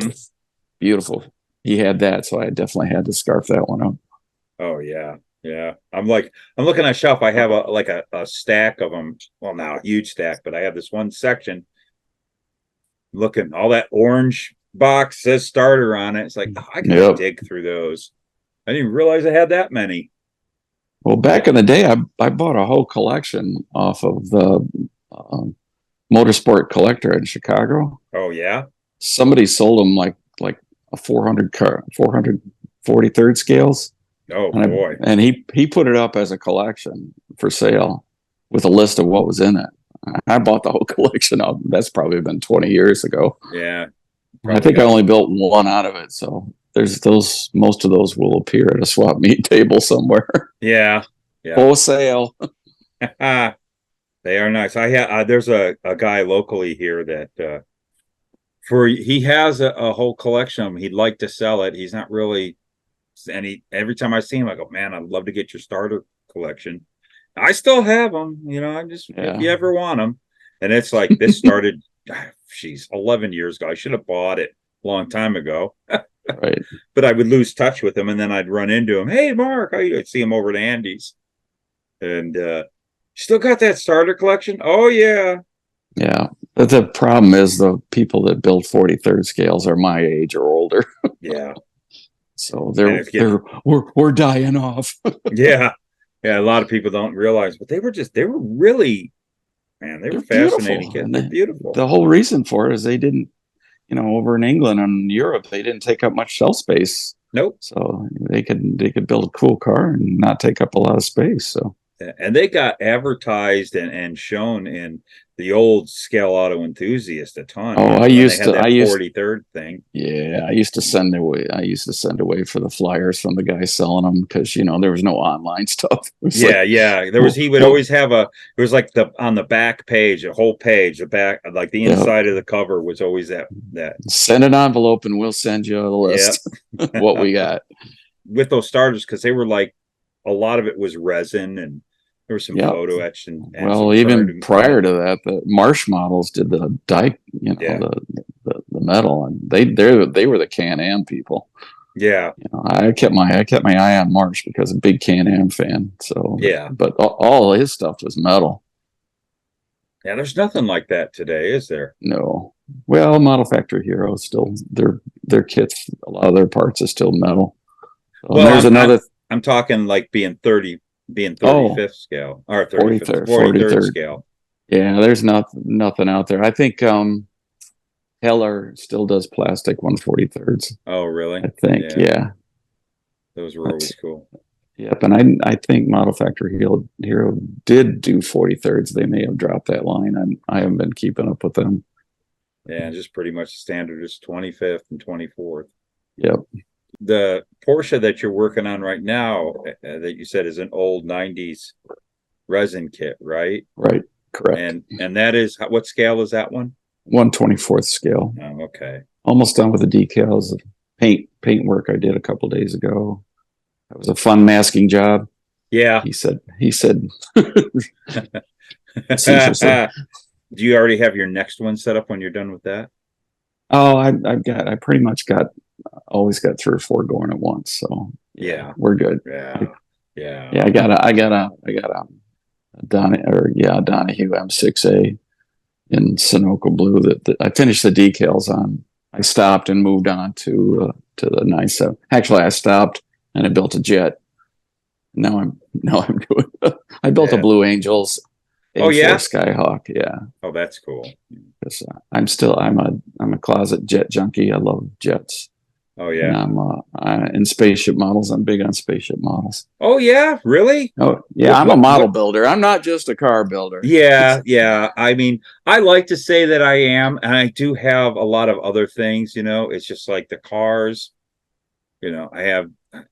[SPEAKER 3] beautiful. He had that, so I definitely had to scarf that one up.
[SPEAKER 1] Oh yeah. I'm looking at a shelf. I have a stack of them. Well, not a huge stack, but I have this one section. Looking, all that orange box says starter on it. It's like, I gotta dig through those. I didn't realize I had that many.
[SPEAKER 3] Well, back in the day, I bought a whole collection off of the Motorsport Collector in Chicago.
[SPEAKER 1] Oh yeah,
[SPEAKER 3] somebody sold them like a 443rd scales.
[SPEAKER 1] Oh boy!
[SPEAKER 3] And he put it up as a collection for sale with a list of what was in it. I bought the whole collection out. That's probably been 20 years ago.
[SPEAKER 1] Yeah.
[SPEAKER 3] I think I only built one out of it. So there's most of those will appear at a swap meet table somewhere.
[SPEAKER 1] Yeah.
[SPEAKER 3] Full sale.
[SPEAKER 1] They are nice. There's a guy locally here that he has a whole collection of them. He'd like to sell it. He's not really, and every time I see him, I go, man, I'd love to get your starter collection. I still have them, if you ever want them. And it's like, this started, 11 years ago. I should have bought it a long time ago.
[SPEAKER 3] Right.
[SPEAKER 1] But I would lose touch with him, and then I'd run into him. Hey, Mark, how you? I'd see him over at Andy's, and still got that starter collection? Oh yeah.
[SPEAKER 3] Yeah. But the problem is the people that build 43rd scales are my age or older.
[SPEAKER 1] Yeah.
[SPEAKER 3] So we're dying off.
[SPEAKER 1] Yeah. Yeah. A lot of people don't realize, but they were really, man, they were fascinating kids. They're beautiful.
[SPEAKER 3] The whole reason for it is they didn't, over in England and Europe, they didn't take up much shelf space.
[SPEAKER 1] Nope.
[SPEAKER 3] So they could build a cool car and not take up a lot of space. So.
[SPEAKER 1] And they got advertised and shown in the old Scale Auto Enthusiast a ton.
[SPEAKER 3] Oh, I used to
[SPEAKER 1] 43rd thing.
[SPEAKER 3] Yeah, I used to send away for the flyers from the guy selling them because there was no online stuff.
[SPEAKER 1] Yeah. He would always have it was like on the back page, a whole page, the back, like the inside of the cover was always that.
[SPEAKER 3] Send an envelope and we'll send you a list what we got
[SPEAKER 1] with those starters, because they were like, a lot of it was resin, and there was some photo etched and
[SPEAKER 3] well, even prior to that, the Marsh models did the die, the metal, and they were the Can-Am people.
[SPEAKER 1] Yeah,
[SPEAKER 3] I kept my eye on Marsh because I'm a big Can-Am fan. So
[SPEAKER 1] yeah,
[SPEAKER 3] but all his stuff was metal.
[SPEAKER 1] Yeah, there's nothing like that today, is there?
[SPEAKER 3] No. Well, Model Factory Hero still their kits, a lot of their parts is still metal.
[SPEAKER 1] Well, there's I'm talking like being 35th scale or 43rd scale.
[SPEAKER 3] Yeah, there's nothing out there. I think Heller still does plastic 143rds.
[SPEAKER 1] Oh, really?
[SPEAKER 3] I think, yeah.
[SPEAKER 1] Those were always cool.
[SPEAKER 3] Yep, and I think Model Factory Hero did do 43rds. They may have dropped that line. I haven't been keeping up with them.
[SPEAKER 1] Yeah, just pretty much standard is 25th and 24th.
[SPEAKER 3] Yep.
[SPEAKER 1] The Porsche that you're working on right now, that you said is an old 90s resin kit, right?
[SPEAKER 3] Right, correct.
[SPEAKER 1] And that is, what scale is that one?
[SPEAKER 3] 1/24th scale.
[SPEAKER 1] Oh, okay.
[SPEAKER 3] Almost done with the decals. Paint work I did a couple days ago. That was a fun masking job.
[SPEAKER 1] Yeah.
[SPEAKER 3] He said.
[SPEAKER 1] Do you already have your next one set up when you're done with that?
[SPEAKER 3] Oh, I pretty much always got 3 or 4 going at once. So
[SPEAKER 1] yeah,
[SPEAKER 3] we're good.
[SPEAKER 1] Yeah.
[SPEAKER 3] I got a Donahue M6A in Sunoco blue that I finished the decals on. I stopped and moved on to the 97. Actually, I stopped and I built a Jet. Now I'm doing. I built a Blue Angels. Skyhawk. Yeah.
[SPEAKER 1] Oh, that's cool.
[SPEAKER 3] I'm a closet jet junkie. I love jets.
[SPEAKER 1] Oh yeah.
[SPEAKER 3] And in spaceship models. I'm big on spaceship models.
[SPEAKER 1] Oh yeah, really?
[SPEAKER 3] Oh yeah. I'm a model builder. I'm not just a car builder.
[SPEAKER 1] Yeah. I mean, I like to say that I am, and I do have a lot of other things. It's just like the cars. I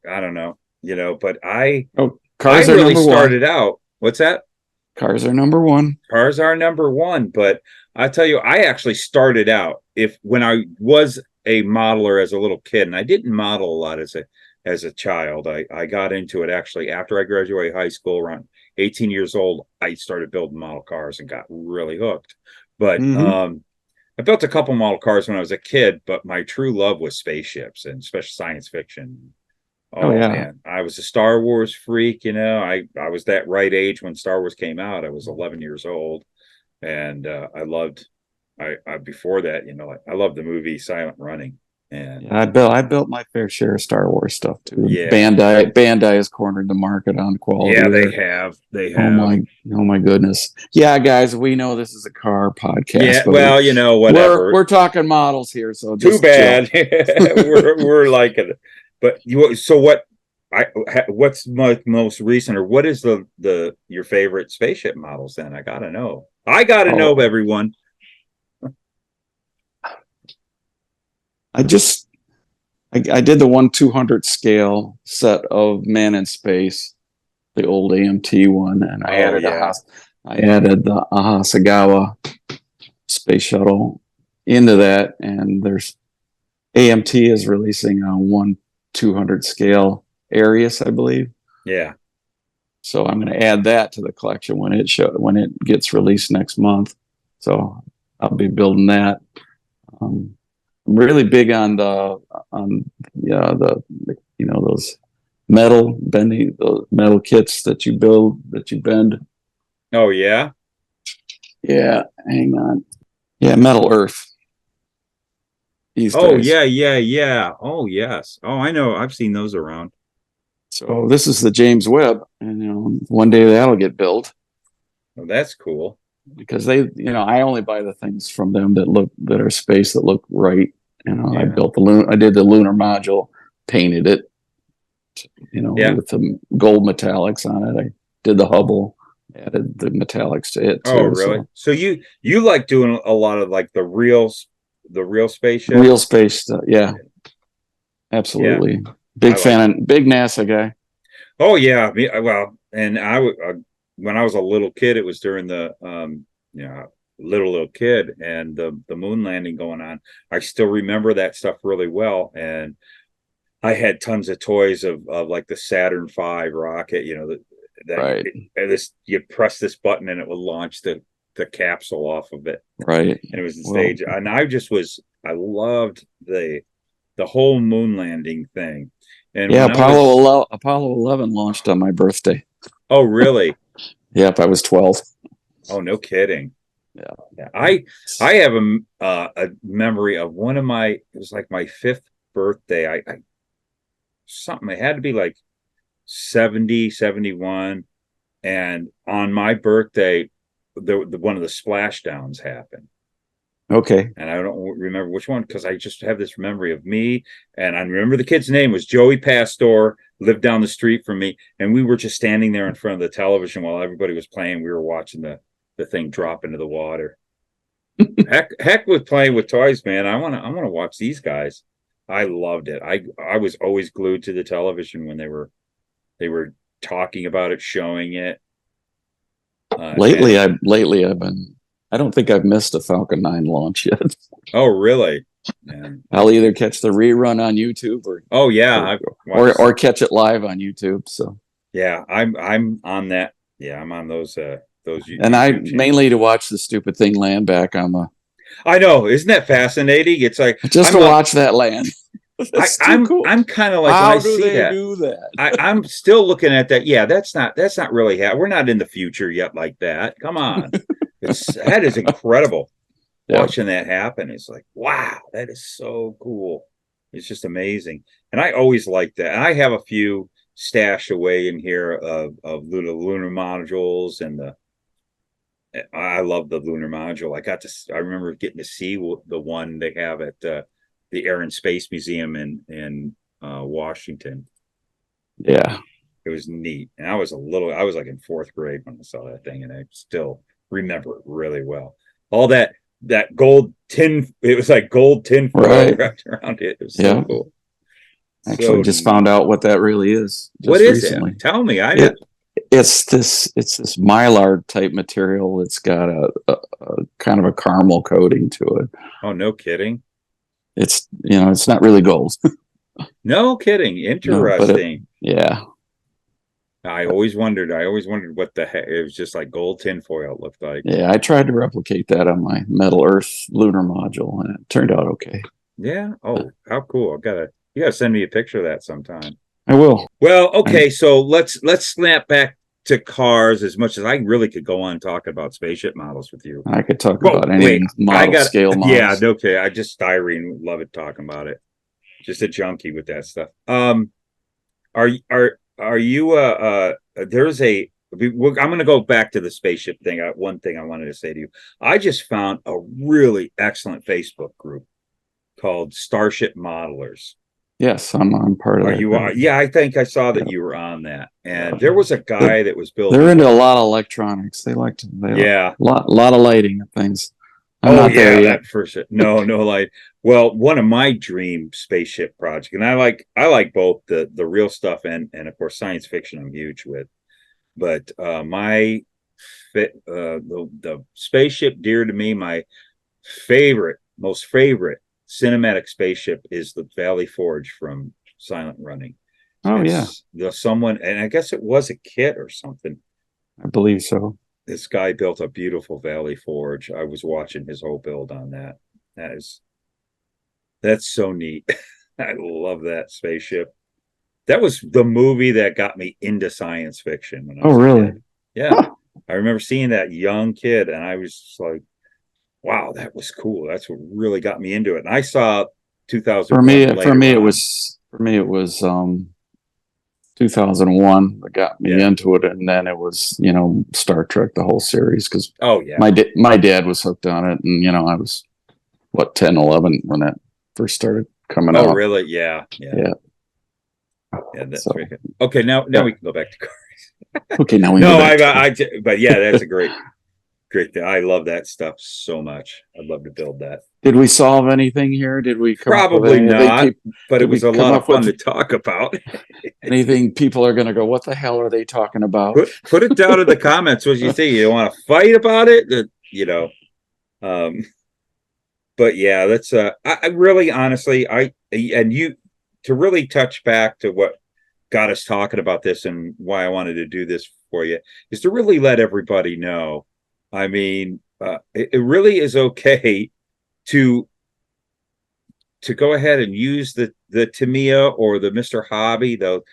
[SPEAKER 1] don't know. But cars really started out. What's that?
[SPEAKER 3] Cars are number one.
[SPEAKER 1] Cars are number one. But I tell you, I actually started out when I was a modeler as a little kid, and I didn't model a lot as a child. I got into it actually after I graduated high school, around 18 years old. I started building model cars and got really hooked. But I built a couple model cars when I was a kid, but my true love was spaceships, and especially science fiction. Oh yeah, man. I was a Star Wars freak, I was that right age when Star Wars came out. I was 11 years old, and I loved before that, I loved the movie Silent Running. And
[SPEAKER 3] I built my fair share of Star Wars stuff too.
[SPEAKER 1] Yeah.
[SPEAKER 3] Bandai has cornered the market on quality.
[SPEAKER 1] Yeah, they have.
[SPEAKER 3] Oh my goodness. Yeah, guys, we know this is a car podcast.
[SPEAKER 1] Yeah, well, whatever.
[SPEAKER 3] We're talking models here, so
[SPEAKER 1] too bad. we're liking it. But what's my most recent, or what is your favorite spaceship models? Then I gotta know. Know, everyone.
[SPEAKER 3] I did the 1/200 scale set of Man in Space, the old AMT one, and I added the Ahasagawa space shuttle into that, and there's AMT is releasing a 1/200 scale Arius, I believe.
[SPEAKER 1] Yeah.
[SPEAKER 3] So I'm going to add that to the collection when it gets released next month. So I'll be building that. really big on the those those metal kits that you build, that you bend.
[SPEAKER 1] Oh yeah.
[SPEAKER 3] Yeah, hang on. Yeah, Metal Earth these
[SPEAKER 1] Oh
[SPEAKER 3] days.
[SPEAKER 1] yeah, yeah, yeah. Oh yes. Oh, I know. I've seen those around.
[SPEAKER 3] So this is the James Webb, and one day that'll get built.
[SPEAKER 1] Oh, that's cool.
[SPEAKER 3] Because I only buy the things from them that are space, that look right.
[SPEAKER 1] Yeah.
[SPEAKER 3] I did the lunar module, painted it,
[SPEAKER 1] Yeah.
[SPEAKER 3] with the gold metallics on it. I did the Hubble, added the metallics to it
[SPEAKER 1] Oh,
[SPEAKER 3] too.
[SPEAKER 1] really?
[SPEAKER 3] So
[SPEAKER 1] So you like doing a lot of like the real spaceship?
[SPEAKER 3] real space stuff, yeah,
[SPEAKER 1] Yeah,
[SPEAKER 3] absolutely.
[SPEAKER 1] I
[SPEAKER 3] Big
[SPEAKER 1] like.
[SPEAKER 3] fan, big NASA guy.
[SPEAKER 1] Oh yeah, well, and when I was a little kid, it was during the little kid and the moon landing going on. I still remember that stuff really well, and I had tons of toys of like the Saturn V rocket.
[SPEAKER 3] Right,
[SPEAKER 1] this you press this button and it would launch the capsule off of it,
[SPEAKER 3] right.
[SPEAKER 1] and it was the
[SPEAKER 3] Well,
[SPEAKER 1] stage. And I loved the whole moon landing thing. And
[SPEAKER 3] yeah,
[SPEAKER 1] when I was
[SPEAKER 3] Apollo 11 launched on my birthday.
[SPEAKER 1] oh really?
[SPEAKER 3] Yep, I was 12.
[SPEAKER 1] Oh, no kidding.
[SPEAKER 3] Yeah.
[SPEAKER 1] Yeah, I have a memory of one of my, it was like my fifth birthday. I something, it had to be like 70, 71. And on my birthday, one of the splashdowns happened.
[SPEAKER 3] Okay.
[SPEAKER 1] And I don't remember which one, because I just have this memory of me. And I remember the kid's name was Joey Pastor, lived down the street from me. And we were just standing there in front of the television while everybody was playing. We were watching the thing drop into the water. heck with playing with toys, man. I wanna watch these guys. I loved it. I was always glued to the television when they were talking about it, showing it.
[SPEAKER 3] Lately I've been. I don't think I've missed a Falcon 9 launch yet.
[SPEAKER 1] Oh really? Yeah.
[SPEAKER 3] I'll either catch the rerun on YouTube
[SPEAKER 1] Oh yeah,
[SPEAKER 3] or catch it live on YouTube. So
[SPEAKER 1] yeah, I'm on that. Yeah, I'm on those
[SPEAKER 3] and I
[SPEAKER 1] YouTube channels.
[SPEAKER 3] mainly to watch the stupid thing land back on the.
[SPEAKER 1] I know, isn't that fascinating? It's like
[SPEAKER 3] Just to watch that land.
[SPEAKER 1] I'm
[SPEAKER 3] cool.
[SPEAKER 1] I'm kind of like,
[SPEAKER 3] how
[SPEAKER 1] when I
[SPEAKER 3] do
[SPEAKER 1] see
[SPEAKER 3] they
[SPEAKER 1] that,
[SPEAKER 3] do that?
[SPEAKER 1] I'm still looking at that. Yeah, that's not really we're not in the future yet like that. Come on. That is incredible.
[SPEAKER 3] Yeah.
[SPEAKER 1] Watching that happen is like, wow, that is so cool. It's just amazing. And I always liked that. And I have a few stashed away in here of lunar modules, and I love the lunar module. I remember getting to see the one they have at the Air and Space Museum in Washington.
[SPEAKER 3] Yeah.
[SPEAKER 1] It was neat. And I was like in fourth grade when I saw that thing, and I still remember it really well. All that gold tin, it was like gold tin foil wrapped around it. It was so cool.
[SPEAKER 3] Actually, just found out what that really is.
[SPEAKER 1] What is it? Tell me.
[SPEAKER 3] It's this mylar type material. It's got a kind of a caramel coating to it.
[SPEAKER 1] Oh, no kidding.
[SPEAKER 3] It's it's not really gold.
[SPEAKER 1] No kidding. Interesting.
[SPEAKER 3] Yeah.
[SPEAKER 1] I always wondered what the heck it was. Just like gold tin foil it looked like.
[SPEAKER 3] Yeah, I tried to replicate that on my Metal Earth lunar module, and it turned out okay.
[SPEAKER 1] Yeah. Oh, how cool! You gotta send me a picture of that sometime.
[SPEAKER 3] I will.
[SPEAKER 1] Well, okay, so let's snap back to cars. As much as I really could go on talking about spaceship models with you.
[SPEAKER 3] I could talk about any scale models.
[SPEAKER 1] Yeah, okay. I just Styrene love it talking about it. Just a junkie with that stuff. Are you there's a I'm going to go back to the spaceship thing. One thing I wanted to say to you. I just found a really excellent Facebook group called Starship Modelers.
[SPEAKER 3] Yes, I'm part of that.
[SPEAKER 1] Yeah, I think I saw that you were on that. And there was a guy that was building.
[SPEAKER 3] They're into a lot of electronics. They like a lot of lighting and things. I'm not there yet.
[SPEAKER 1] For sure. No light. Well, one of my dream spaceship projects, and I like both the real stuff and of course science fiction I'm huge with. But the spaceship dear to me, my most favorite cinematic spaceship is the Valley Forge from Silent Running.
[SPEAKER 3] Oh,
[SPEAKER 1] someone, and I guess it was a kit or something.
[SPEAKER 3] I believe so.
[SPEAKER 1] This guy built a beautiful Valley Forge. I was watching his whole build on that. That That's so neat. I love that spaceship. That was the movie that got me into science fiction when I was a
[SPEAKER 3] really?
[SPEAKER 1] kid. Yeah. Huh. I remember seeing that young kid and I was just like, wow, that was cool. That's what really got me into it. And I saw 2001
[SPEAKER 3] For me it was 2001 that got me into it, and then it was Star Trek, the whole series, because my dad was hooked on it, and I was 10, 11 when that first started coming out.
[SPEAKER 1] Oh, really? Yeah. That's very good. Okay, now we can go back to cars.
[SPEAKER 3] Okay, now we
[SPEAKER 1] but yeah, that's a great thing. I love that stuff so much. I'd love to build that.
[SPEAKER 3] Did we solve anything here? Did we come
[SPEAKER 1] probably not? But it was a lot of fun to talk about.
[SPEAKER 3] Anything people are going to go, what the hell are they talking about?
[SPEAKER 1] Put it down in the comments. What you think? You want to fight about it? But yeah, that's I really honestly to really touch back to what got us talking about this and why I wanted to do this for you is to really let everybody know. I mean, it really is okay to go ahead and use the Tamiya or the Mr. Hobby, the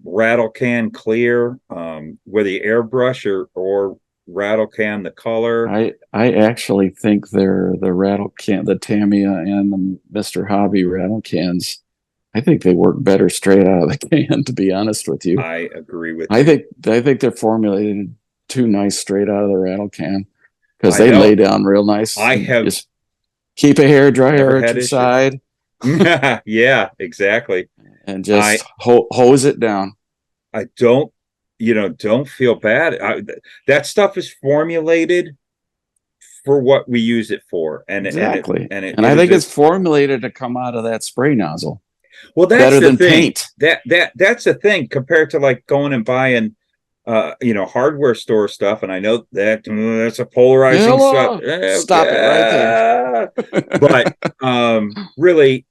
[SPEAKER 1] rattle can clear, whether you airbrush or rattle can the color.
[SPEAKER 3] I actually think they're the rattle can, the Tamiya and the Mr. Hobby rattle cans. I think they work better straight out of the can, to be honest with you.
[SPEAKER 1] I agree with
[SPEAKER 3] you. I think they're formulated too nice straight out of the rattle can because they lay down real nice.
[SPEAKER 1] I have
[SPEAKER 3] just keep a hair dryer at your side.
[SPEAKER 1] Yeah, exactly.
[SPEAKER 3] And just hose it down.
[SPEAKER 1] I don't feel bad. That stuff is formulated for what we use it for.
[SPEAKER 3] Exactly. And I think it's formulated to come out of that spray nozzle.
[SPEAKER 1] Well, that's
[SPEAKER 3] better than
[SPEAKER 1] thing.
[SPEAKER 3] Paint.
[SPEAKER 1] That's the thing compared to like going and buying hardware store stuff, and I know that's a polarizing stuff.
[SPEAKER 3] Stop it right
[SPEAKER 1] there. But really,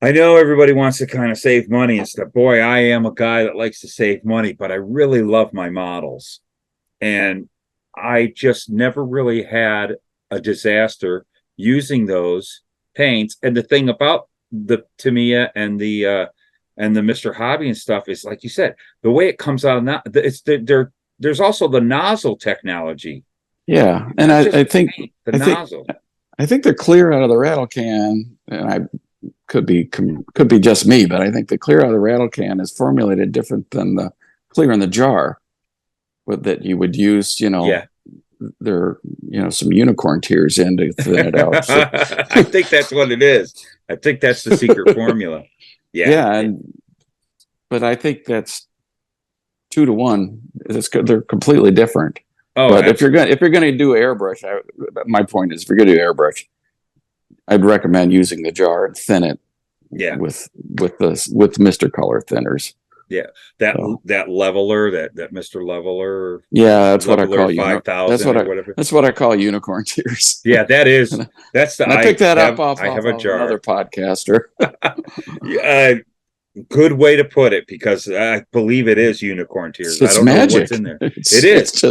[SPEAKER 1] I know everybody wants to kind of save money and stuff. Boy, I am a guy that likes to save money, but I really love my models, and I just never really had a disaster using those paints. And the thing about the Tamiya and the Mr. Hobby and stuff is, like you said, the way it comes out now, there's also the nozzle technology.
[SPEAKER 3] Yeah, and I think nozzle. I think the clear out of the rattle can, and I could be just me, but I think the clear out of the rattle can is formulated different than the clear in the jar, but that you would use. There are some unicorn tears in to thin it out. So.
[SPEAKER 1] I think that's what it is. I think that's the secret formula.
[SPEAKER 3] Yeah, but I think that's 2 to 1. They're completely different.
[SPEAKER 1] Oh,
[SPEAKER 3] but absolutely. if you're going to do airbrush, my point is, if you're going to do airbrush, I'd recommend using the jar and thin it.
[SPEAKER 1] Yeah,
[SPEAKER 3] with Mr. Color thinners.
[SPEAKER 1] Yeah, that leveler, that Mr. Leveler.
[SPEAKER 3] Yeah, that's what I call
[SPEAKER 1] 5,000.
[SPEAKER 3] That's what I call unicorn tears.
[SPEAKER 1] Yeah, that's the.
[SPEAKER 3] I picked that up off
[SPEAKER 1] a jar.
[SPEAKER 3] Another podcaster.
[SPEAKER 1] Good way to put it, because I believe it is unicorn tears.
[SPEAKER 3] It's
[SPEAKER 1] I don't
[SPEAKER 3] magic.
[SPEAKER 1] know what's in there. It is.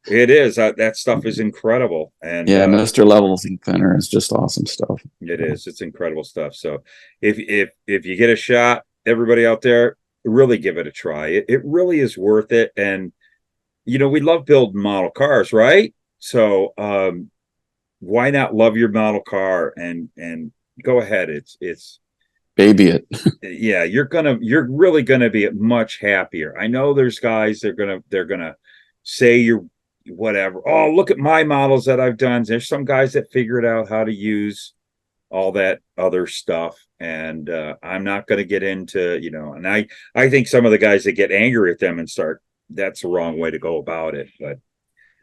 [SPEAKER 1] It is. That stuff is incredible. And
[SPEAKER 3] Mr. Leveling thinner is just awesome stuff.
[SPEAKER 1] It is. It's incredible stuff. So if you get a shot, everybody out there, really give it a try. It really is worth it. And we love building model cars, right? So why not love your model car and go ahead? It's
[SPEAKER 3] baby it.
[SPEAKER 1] Yeah, you're really gonna be much happier. I know there's guys they're gonna say you're whatever. Oh, look at my models that I've done. There's some guys that figured out how to use all that other stuff, and I'm not going to get into and I think some of the guys that get angry at them and that's the wrong way to go about it. But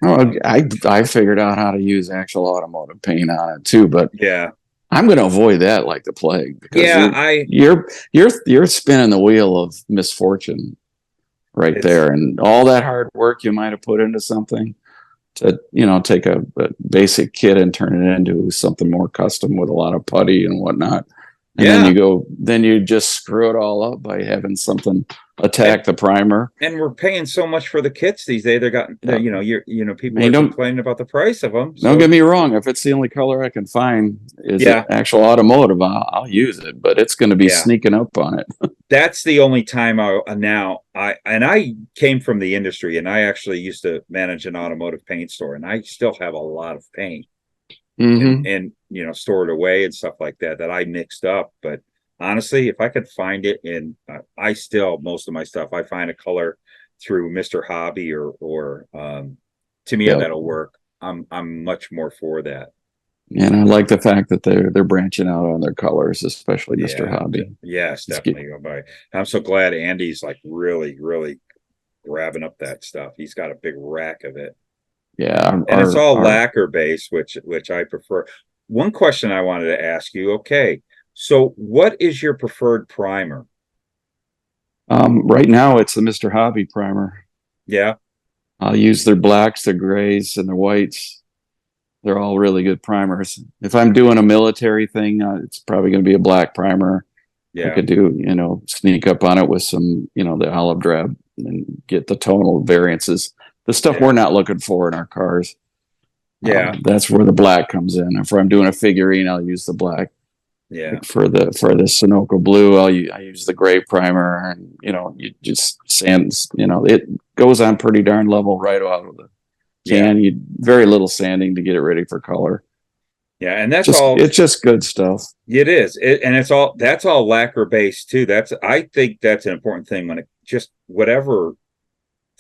[SPEAKER 3] I figured out how to use actual automotive paint on it too, but
[SPEAKER 1] yeah,
[SPEAKER 3] I'm going to avoid that like the plague, because you're spinning the wheel of misfortune right there, and all that hard work you might have put into something to take a basic kit and turn it into something more custom with a lot of putty and whatnot, and then you just screw it all up by having something attack the primer.
[SPEAKER 1] And we're paying so much for the kits these days. People are complaining about the price of them.
[SPEAKER 3] Don't get me wrong. If it's the only color I can find is an actual automotive, I'll use it. But it's going to be sneaking up on it.
[SPEAKER 1] That's the only time I came from the industry, and I actually used to manage an automotive paint store, and I still have a lot of paint and stored away and stuff like that I mixed up. But honestly, if I could find it most of my stuff, I find a color through Mr. Hobby or Tamiya that'll work. I'm much more for that.
[SPEAKER 3] And I like the fact that they're branching out on their colors, especially Mr. Hobby.
[SPEAKER 1] Yes, definitely. I'm so glad Andy's like really, really grabbing up that stuff. He's got a big rack of it.
[SPEAKER 3] Yeah,
[SPEAKER 1] and it's all lacquer based, which I prefer. One question I wanted to ask you. Okay, so what is your preferred primer?
[SPEAKER 3] Right now, it's the Mr. Hobby primer.
[SPEAKER 1] Yeah,
[SPEAKER 3] I'll use their blacks, their grays, and their whites. They're all really good primers. If I'm doing a military thing, it's probably going to be a black primer. Yeah, I could do, sneak up on it with some, the olive drab and get the tonal variances. The stuff we're not looking for in our cars. Yeah, that's where the black comes in. If I'm doing a figurine, I'll use the black. Yeah, like for the Sunoco blue, I use the gray primer, and you just sand. It goes on pretty darn level right out of the can. You very little sanding to get it ready for color.
[SPEAKER 1] Yeah, and that's
[SPEAKER 3] it's just good stuff.
[SPEAKER 1] It is, that's all lacquer based too. I think that's an important thing when whatever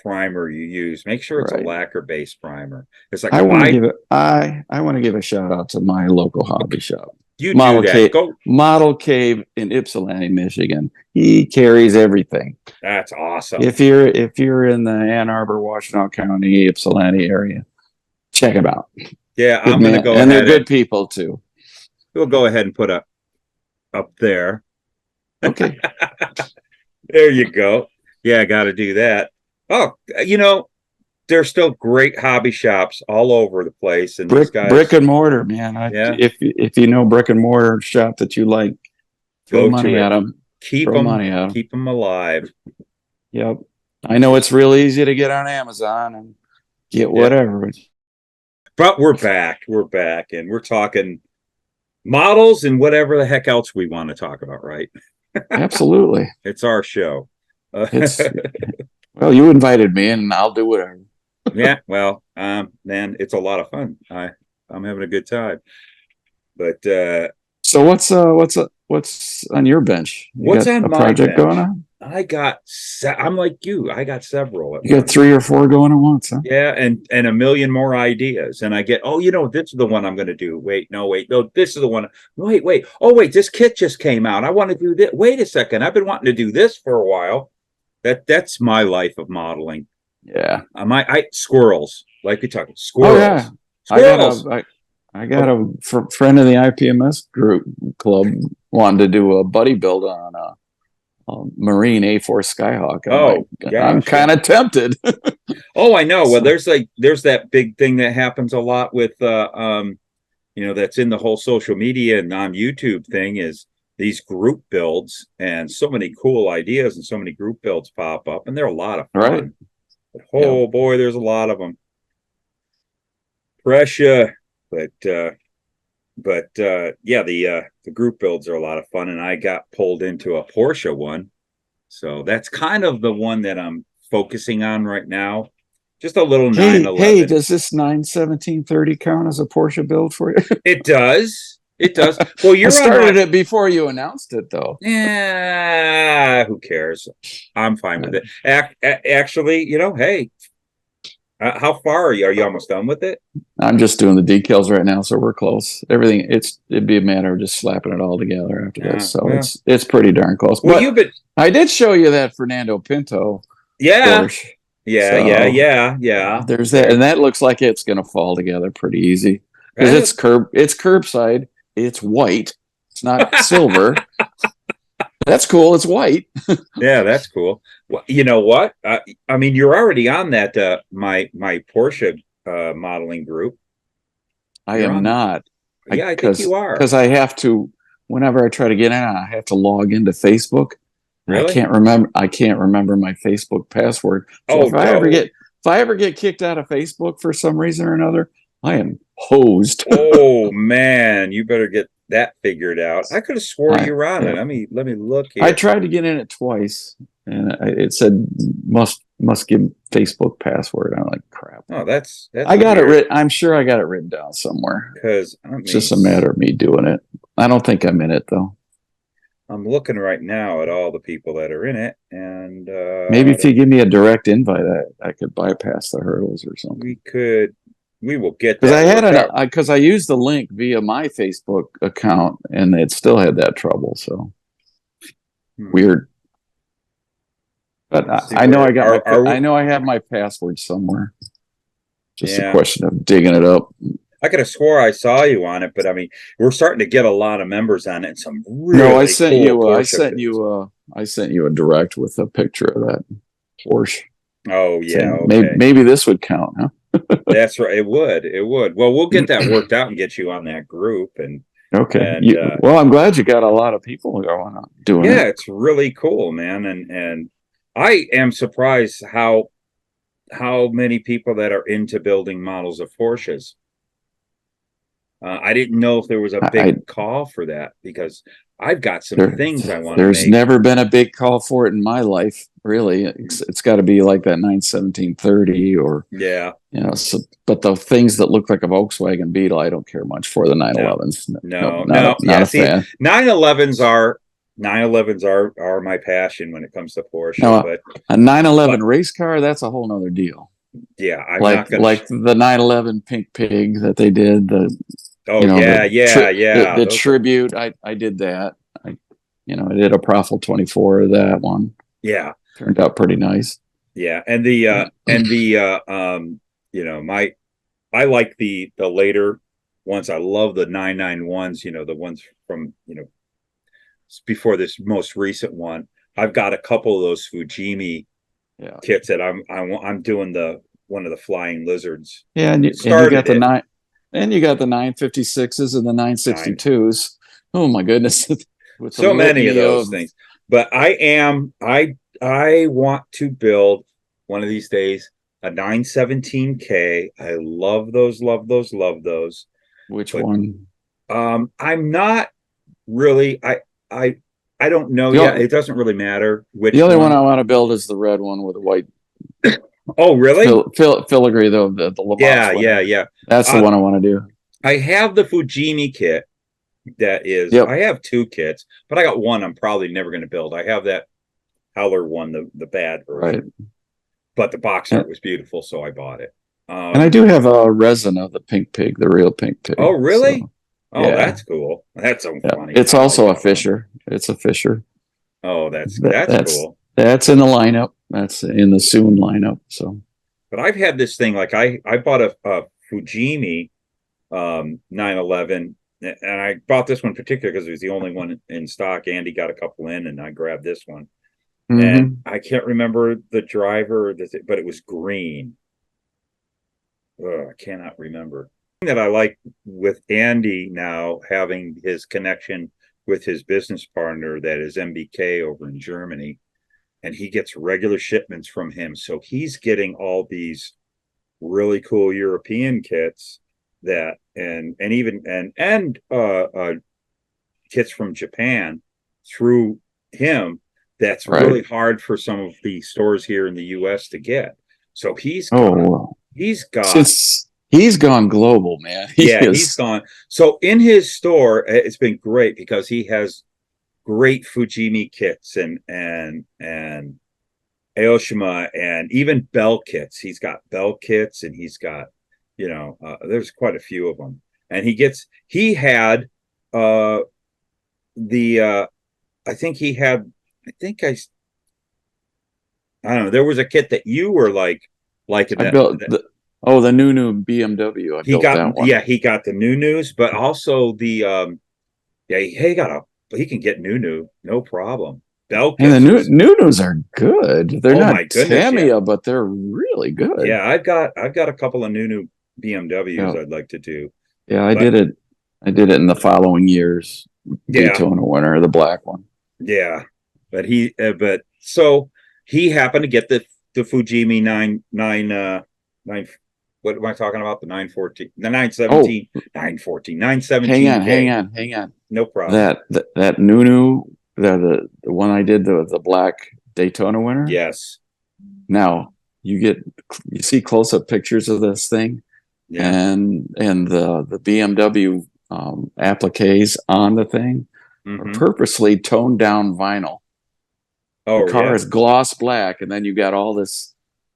[SPEAKER 1] primer you use, make sure it's a lacquer based primer. It's like I want
[SPEAKER 3] to give a shout out to my local hobby shop.
[SPEAKER 1] You Model
[SPEAKER 3] Cave, Model Cave in Ypsilanti, Michigan. He carries everything.
[SPEAKER 1] That's awesome.
[SPEAKER 3] If you're in the Ann Arbor, Washtenaw County, Ypsilanti area, check him out.
[SPEAKER 1] Yeah, I'm going to go.
[SPEAKER 3] And they're good people too.
[SPEAKER 1] We'll go ahead and put up there.
[SPEAKER 3] Okay.
[SPEAKER 1] There you go. Yeah, I got to do that. Oh, there's still great hobby shops all over the place, and
[SPEAKER 3] brick and mortar, man. If you know brick and mortar shop that you like, throw money at them.
[SPEAKER 1] Keep them alive.
[SPEAKER 3] Yep. I know it's real easy to get on Amazon and get whatever.
[SPEAKER 1] But we're back, and we're talking models and whatever the heck else we want to talk about, right?
[SPEAKER 3] Absolutely.
[SPEAKER 1] It's our show.
[SPEAKER 3] Well, you invited me, and I'll do whatever.
[SPEAKER 1] Yeah, well, man, it's a lot of fun. I'm having a good time. But
[SPEAKER 3] so what's on your bench?
[SPEAKER 1] What's on my
[SPEAKER 3] project
[SPEAKER 1] bench?
[SPEAKER 3] Going on?
[SPEAKER 1] I'm like you. I got several.
[SPEAKER 3] You got 3 or 4 going at once, huh?
[SPEAKER 1] Yeah, and a million more ideas. And I get, this is the one I'm going to do. Wait, no, this is the one. Wait. Oh, wait, this kit just came out. I want to do this. Wait a second. I've been wanting to do this for a while. That's my life of modeling.
[SPEAKER 3] Yeah.
[SPEAKER 1] Squirrels, like we talked. Squirrels.
[SPEAKER 3] Oh, yeah. Squirrels. I got a friend of the IPMS group club wanted to do a buddy build on a Marine A4 Skyhawk. I'm kind of tempted.
[SPEAKER 1] Oh, I know. Well, there's that big thing that happens a lot with that's in the whole social media and on YouTube thing is these group builds, and so many cool ideas and so many group builds pop up, and they're a lot of fun.
[SPEAKER 3] Right.
[SPEAKER 1] But, boy, there's a lot of them. Pressure, but the group builds are a lot of fun, and I got pulled into a Porsche one, so that's kind of the one that I'm focusing on right now. Just a little 911.
[SPEAKER 3] Hey, does this 91730 count as a Porsche build for you?
[SPEAKER 1] It does. It does. Well,
[SPEAKER 3] I started it before you announced it, though.
[SPEAKER 1] Yeah, who cares? I'm fine with it. Actually, hey, how far are you? Are you almost done with it?
[SPEAKER 3] I'm just doing the decals right now, so we're close. Everything. It'd be a matter of just slapping it all together after this. So it's pretty darn close.
[SPEAKER 1] Well,
[SPEAKER 3] but I did show you that Fernando Pinto.
[SPEAKER 1] Yeah.
[SPEAKER 3] Porsche.
[SPEAKER 1] Yeah.
[SPEAKER 3] There's that, and that looks like it's going to fall together pretty easy because it's curbside. It's white. It's not silver. That's cool. It's white.
[SPEAKER 1] Yeah, that's cool. Well, you know what? I mean, you're already on that my Porsche modeling group.
[SPEAKER 3] I am not.
[SPEAKER 1] Yeah, I think you are.
[SPEAKER 3] Because I have to, whenever I try to get in, I have to log into Facebook,
[SPEAKER 1] Really?
[SPEAKER 3] I can't remember my Facebook password. So
[SPEAKER 1] Oh,
[SPEAKER 3] if I ever get kicked out of Facebook for some reason or another, I am hosed.
[SPEAKER 1] Oh man, you better get that figured out. I could have swore you were on it.
[SPEAKER 3] Yeah.
[SPEAKER 1] Let me look
[SPEAKER 3] I
[SPEAKER 1] here.
[SPEAKER 3] tried to get in it twice, and it said must give Facebook password. I'm like, crap.
[SPEAKER 1] Oh, that's
[SPEAKER 3] I got
[SPEAKER 1] weird.
[SPEAKER 3] it written. I'm sure I got it written down somewhere.
[SPEAKER 1] Because
[SPEAKER 3] It's just a matter of me doing it. I don't think I'm in it though.
[SPEAKER 1] I'm looking right now at all the people that are in it, and
[SPEAKER 3] Maybe if you give me a direct invite, I could bypass the hurdles or something.
[SPEAKER 1] we will get
[SPEAKER 3] Because
[SPEAKER 1] that
[SPEAKER 3] I had
[SPEAKER 1] worked out.
[SPEAKER 3] because I used the link via my Facebook account, and it still had that trouble. So weird. But I know I got I know I have my password somewhere. Just a question of digging it up.
[SPEAKER 1] I could have swore I saw you on it, but I mean, we're starting to get a lot of members on it. And some really
[SPEAKER 3] no, I sent
[SPEAKER 1] cool
[SPEAKER 3] I sent you a direct with a picture of that Porsche.
[SPEAKER 1] Oh yeah,
[SPEAKER 3] okay. Maybe this would count, huh?
[SPEAKER 1] That's right. It would. It would. Well, we'll get that worked out and get you on that group. And
[SPEAKER 3] okay. And, well, I'm glad you got a lot of people going on doing it.
[SPEAKER 1] Yeah, it's really cool, man. And I am surprised how many people that are into building models of Porsches. I didn't know if there was a big call for that because I've got some things I want to make.
[SPEAKER 3] There's never been a big call for it in my life, really. It's got to be like that 91730 or So, but the things that look like a Volkswagen Beetle, I don't care much for the 911s.
[SPEAKER 1] Not a fan. 911s are my passion when it comes to Porsche.
[SPEAKER 3] Now, but a 911 race car, that's a whole nother deal.
[SPEAKER 1] Yeah, I'm
[SPEAKER 3] like
[SPEAKER 1] not gonna...
[SPEAKER 3] like the 911 Pink Pig that they did. The tribute. I did that. I did a Profil 24 of that one.
[SPEAKER 1] Yeah,
[SPEAKER 3] turned out pretty nice.
[SPEAKER 1] Yeah, and I like the later ones. I love the 991s. The ones from before this most recent one. I've got a couple of those Fujimi kits that I'm doing one of the flying lizards.
[SPEAKER 3] Yeah, and you got the 956s and the 962s. Oh my goodness.
[SPEAKER 1] With so many of those things. But I want to build one of these days a 917K. I love those.
[SPEAKER 3] Which one?
[SPEAKER 1] I'm not really I don't know yet. It doesn't really matter which.
[SPEAKER 3] The only one I want to build is the red one with the white.
[SPEAKER 1] Oh, really?
[SPEAKER 3] Filigree, though, the Le Mans one. Yeah. That's the one I want to do.
[SPEAKER 1] I have the Fujimi kit. That is, I have two kits, but I got one I'm probably never going to build. I have that Howler one, the bad version. Right. But the box art was beautiful, so I bought it.
[SPEAKER 3] And I do have a resin of the Pink Pig, the real Pink Pig.
[SPEAKER 1] Oh, really? So, that's cool. That's so funny.
[SPEAKER 3] It's also a Fisher. It's a Fisher.
[SPEAKER 1] Oh, that's cool.
[SPEAKER 3] That's in the lineup. That's in the soon lineup. So,
[SPEAKER 1] but I've had this thing like I bought a Fujimi 911, and I bought this one in particular because it was the only one in stock. Andy got a couple in, and I grabbed this one. Mm-hmm. And I can't remember the driver, but it was green. I cannot remember. The thing that I like with Andy now having his connection with his business partner that is MBK over in Germany, and he gets regular shipments from him. So he's getting all these really cool European kits that and kits from Japan through him. That's really hard for some of the stores here in the US to get. So he's gone
[SPEAKER 3] global, man.
[SPEAKER 1] He's gone. So in his store, it's been great because he has great Fujimi kits and Aoshima and even bell kits. He's got bell kits and he's got, there's quite a few of them. And I don't know. There was a kit that you were like
[SPEAKER 3] I built the new BMW.
[SPEAKER 1] He got the new, but also the he can get new, no problem. Bell kits.
[SPEAKER 3] And the new are good. They're not Tamiya, but they're really good.
[SPEAKER 1] Yeah, I've got a couple of new BMWs I'd like to do.
[SPEAKER 3] Yeah, I did it in the following years. Daytona winner, the black one.
[SPEAKER 1] Yeah. but so he happened to get the Fujimi 9. What am I talking about? The 914, the 917, 914, 917.
[SPEAKER 3] Hang on.
[SPEAKER 1] No problem.
[SPEAKER 3] That Nunu, the one I did, the black Daytona winner.
[SPEAKER 1] Yes.
[SPEAKER 3] Now you see close up pictures of this thing, and the BMW appliques on the thing are purposely toned down vinyl. The car is gloss black, and then you got all the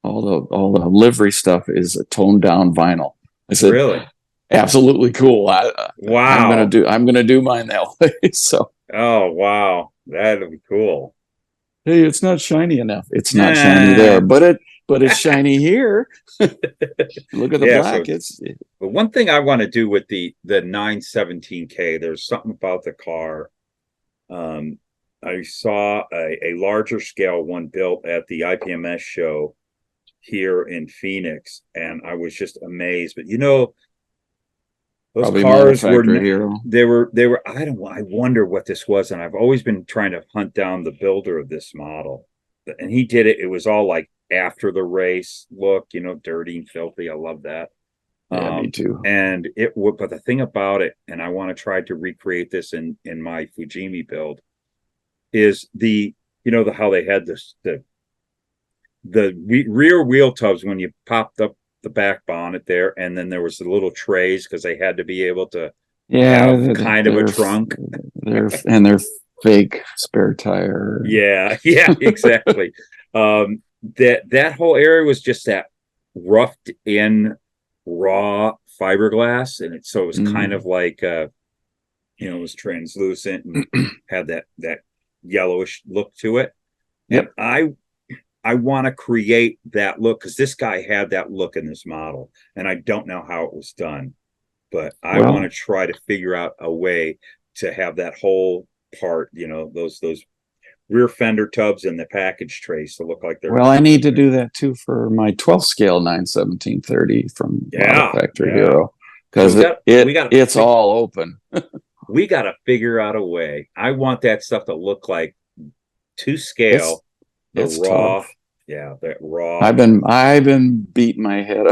[SPEAKER 3] livery stuff is a toned down vinyl. I said,
[SPEAKER 1] really?
[SPEAKER 3] Absolutely cool.
[SPEAKER 1] Wow.
[SPEAKER 3] I'm gonna do mine that way. So.
[SPEAKER 1] Oh wow, that'll be cool.
[SPEAKER 3] Hey, it's not shiny enough. It's not shiny there, but it's shiny here. Look at the black.
[SPEAKER 1] But one thing I want to do with the 917K, there's something about the car. I saw a larger scale one built at the IPMS show here in Phoenix, and I was just amazed. But those
[SPEAKER 3] probably
[SPEAKER 1] cars were
[SPEAKER 3] hero.
[SPEAKER 1] They were I wonder what this was, and I've always been trying to hunt down the builder of this model, and he did it. It was all like after the race look, dirty and filthy. I love that.
[SPEAKER 3] Yeah, me too.
[SPEAKER 1] And but the thing about it, and I want to try to recreate this in my Fujimi build, is how they had the rear wheel tubs when you popped up the back bonnet there, and then there was the little trays because they had to be able to have kind of a trunk.
[SPEAKER 3] They're fake spare tire.
[SPEAKER 1] Yeah, exactly. That whole area was just that roughed in raw fiberglass, and it was kind of like it was translucent and had that yellowish look to it.
[SPEAKER 3] Yep.
[SPEAKER 1] And I want to create that look because this guy had that look in this model, and I don't know how it was done, but I want to try to figure out a way to have that whole part, those rear fender tubs and the package trays to look like they're.
[SPEAKER 3] Well, I need to do that too for my 12 scale 91730 from Model Factory Hero, because it's all open.
[SPEAKER 1] We got to figure out a way. I want that stuff to look like to scale.
[SPEAKER 3] It's
[SPEAKER 1] raw,
[SPEAKER 3] tough.
[SPEAKER 1] Yeah, that raw.
[SPEAKER 3] I've been beating my head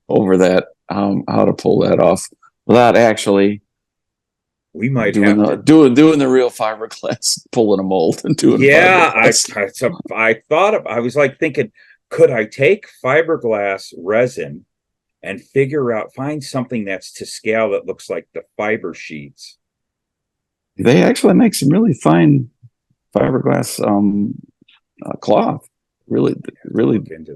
[SPEAKER 3] over that, how to pull that off without actually.
[SPEAKER 1] We might
[SPEAKER 3] doing the real fiberglass, pulling a mold and doing.
[SPEAKER 1] Yeah, I was like thinking, could I take fiberglass resin and find something that's to scale that looks like the fiber sheets?
[SPEAKER 3] They actually make some really fine fiberglass cloth, really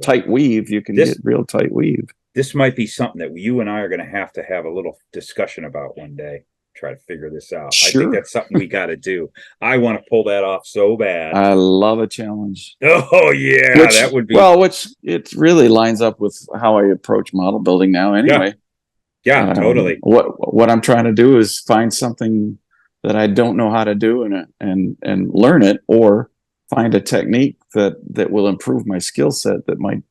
[SPEAKER 3] tight weave. You can get real tight weave.
[SPEAKER 1] This might be something that you and I are going to have a little discussion about one day. Try to figure this out.
[SPEAKER 3] Sure.
[SPEAKER 1] I think that's something we got to do. I want to pull that off so bad.
[SPEAKER 3] I love a challenge.
[SPEAKER 1] Oh yeah, that would be
[SPEAKER 3] which it really lines up with how I approach model building now. Anyway,
[SPEAKER 1] yeah, totally.
[SPEAKER 3] What I'm trying to do is find something that I don't know how to do and learn it, or find a technique that will improve my skill set that might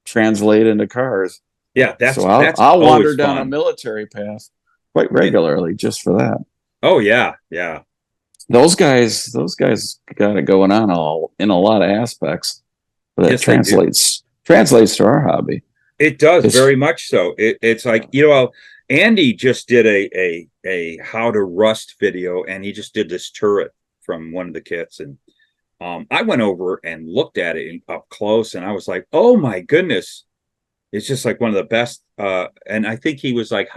[SPEAKER 3] translate into cars.
[SPEAKER 1] Yeah,
[SPEAKER 3] I'll wander down a military path quite regularly just for that.
[SPEAKER 1] Oh yeah.
[SPEAKER 3] Those guys got it going on in a lot of aspects. But that translates to our hobby.
[SPEAKER 1] It does very much so. It's like, Andy just did a how to rust video, and he just did this turret from one of the kits, and I went over and looked at it up close, and I was like, oh my goodness, it's just like one of the best. And I think he was like,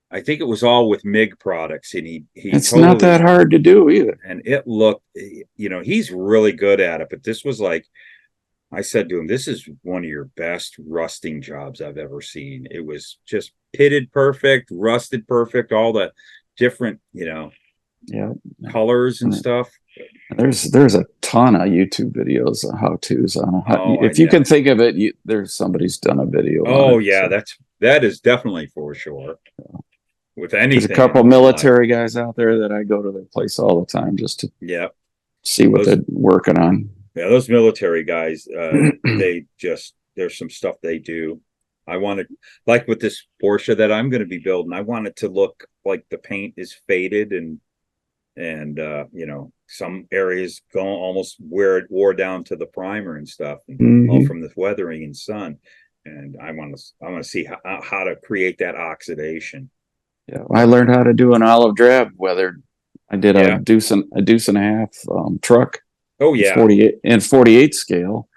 [SPEAKER 1] I think it was all with MIG products, and it's totally,
[SPEAKER 3] not that hard to do either.
[SPEAKER 1] And it looked, he's really good at it. But this was like, I said to him, this is one of your best rusting jobs I've ever seen. It was just pitted perfect, rusted perfect, all the different, colors and stuff.
[SPEAKER 3] There's a ton of YouTube videos of how-tos on if you can think of it, there's somebody's done a video.
[SPEAKER 1] Oh yeah, so. That is definitely for sure. With anything,
[SPEAKER 3] there's a couple military guys out there that I go to their place all the time just to see what they're working on.
[SPEAKER 1] Yeah, those military guys, there's some stuff they do. I wanted, like with this Porsche that I'm going to be building, I want it to look like the paint is faded and and some areas go almost where it wore down to the primer and stuff, and all from the weathering and sun. And I want to see how to create that oxidation.
[SPEAKER 3] Yeah, I learned how to do an olive drab weathered. I did a deuce and a half truck.
[SPEAKER 1] Oh yeah,
[SPEAKER 3] 48 scale,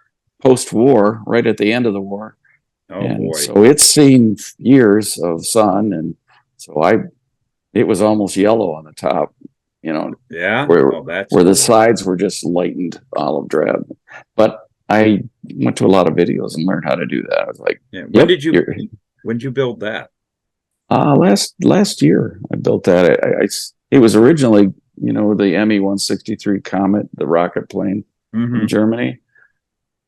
[SPEAKER 3] post-war, right at the end of the war.
[SPEAKER 1] Oh
[SPEAKER 3] and
[SPEAKER 1] boy!
[SPEAKER 3] So it's seen years of sun, and so it was almost yellow on the top.
[SPEAKER 1] Yeah.
[SPEAKER 3] Where the sides were just lightened olive drab. But I went to a lot of videos and learned how to do that. I was like,
[SPEAKER 1] when did you build that?
[SPEAKER 3] Last year I built that. It was originally, the ME-163 Comet, the rocket plane from Germany.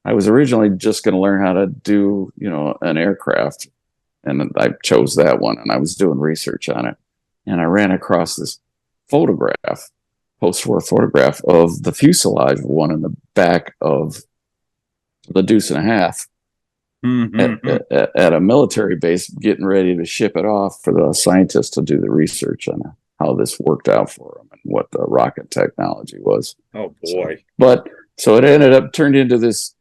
[SPEAKER 3] I was originally just going to learn how to do, an aircraft, and I chose that one, and I was doing research on it, and I ran across this post-war photograph of the fuselage one in the back of the deuce and a half at a military base, getting ready to ship it off for the scientists to do the research on how this worked out for them and what the rocket technology was.
[SPEAKER 1] Oh boy!
[SPEAKER 3] So it turned into this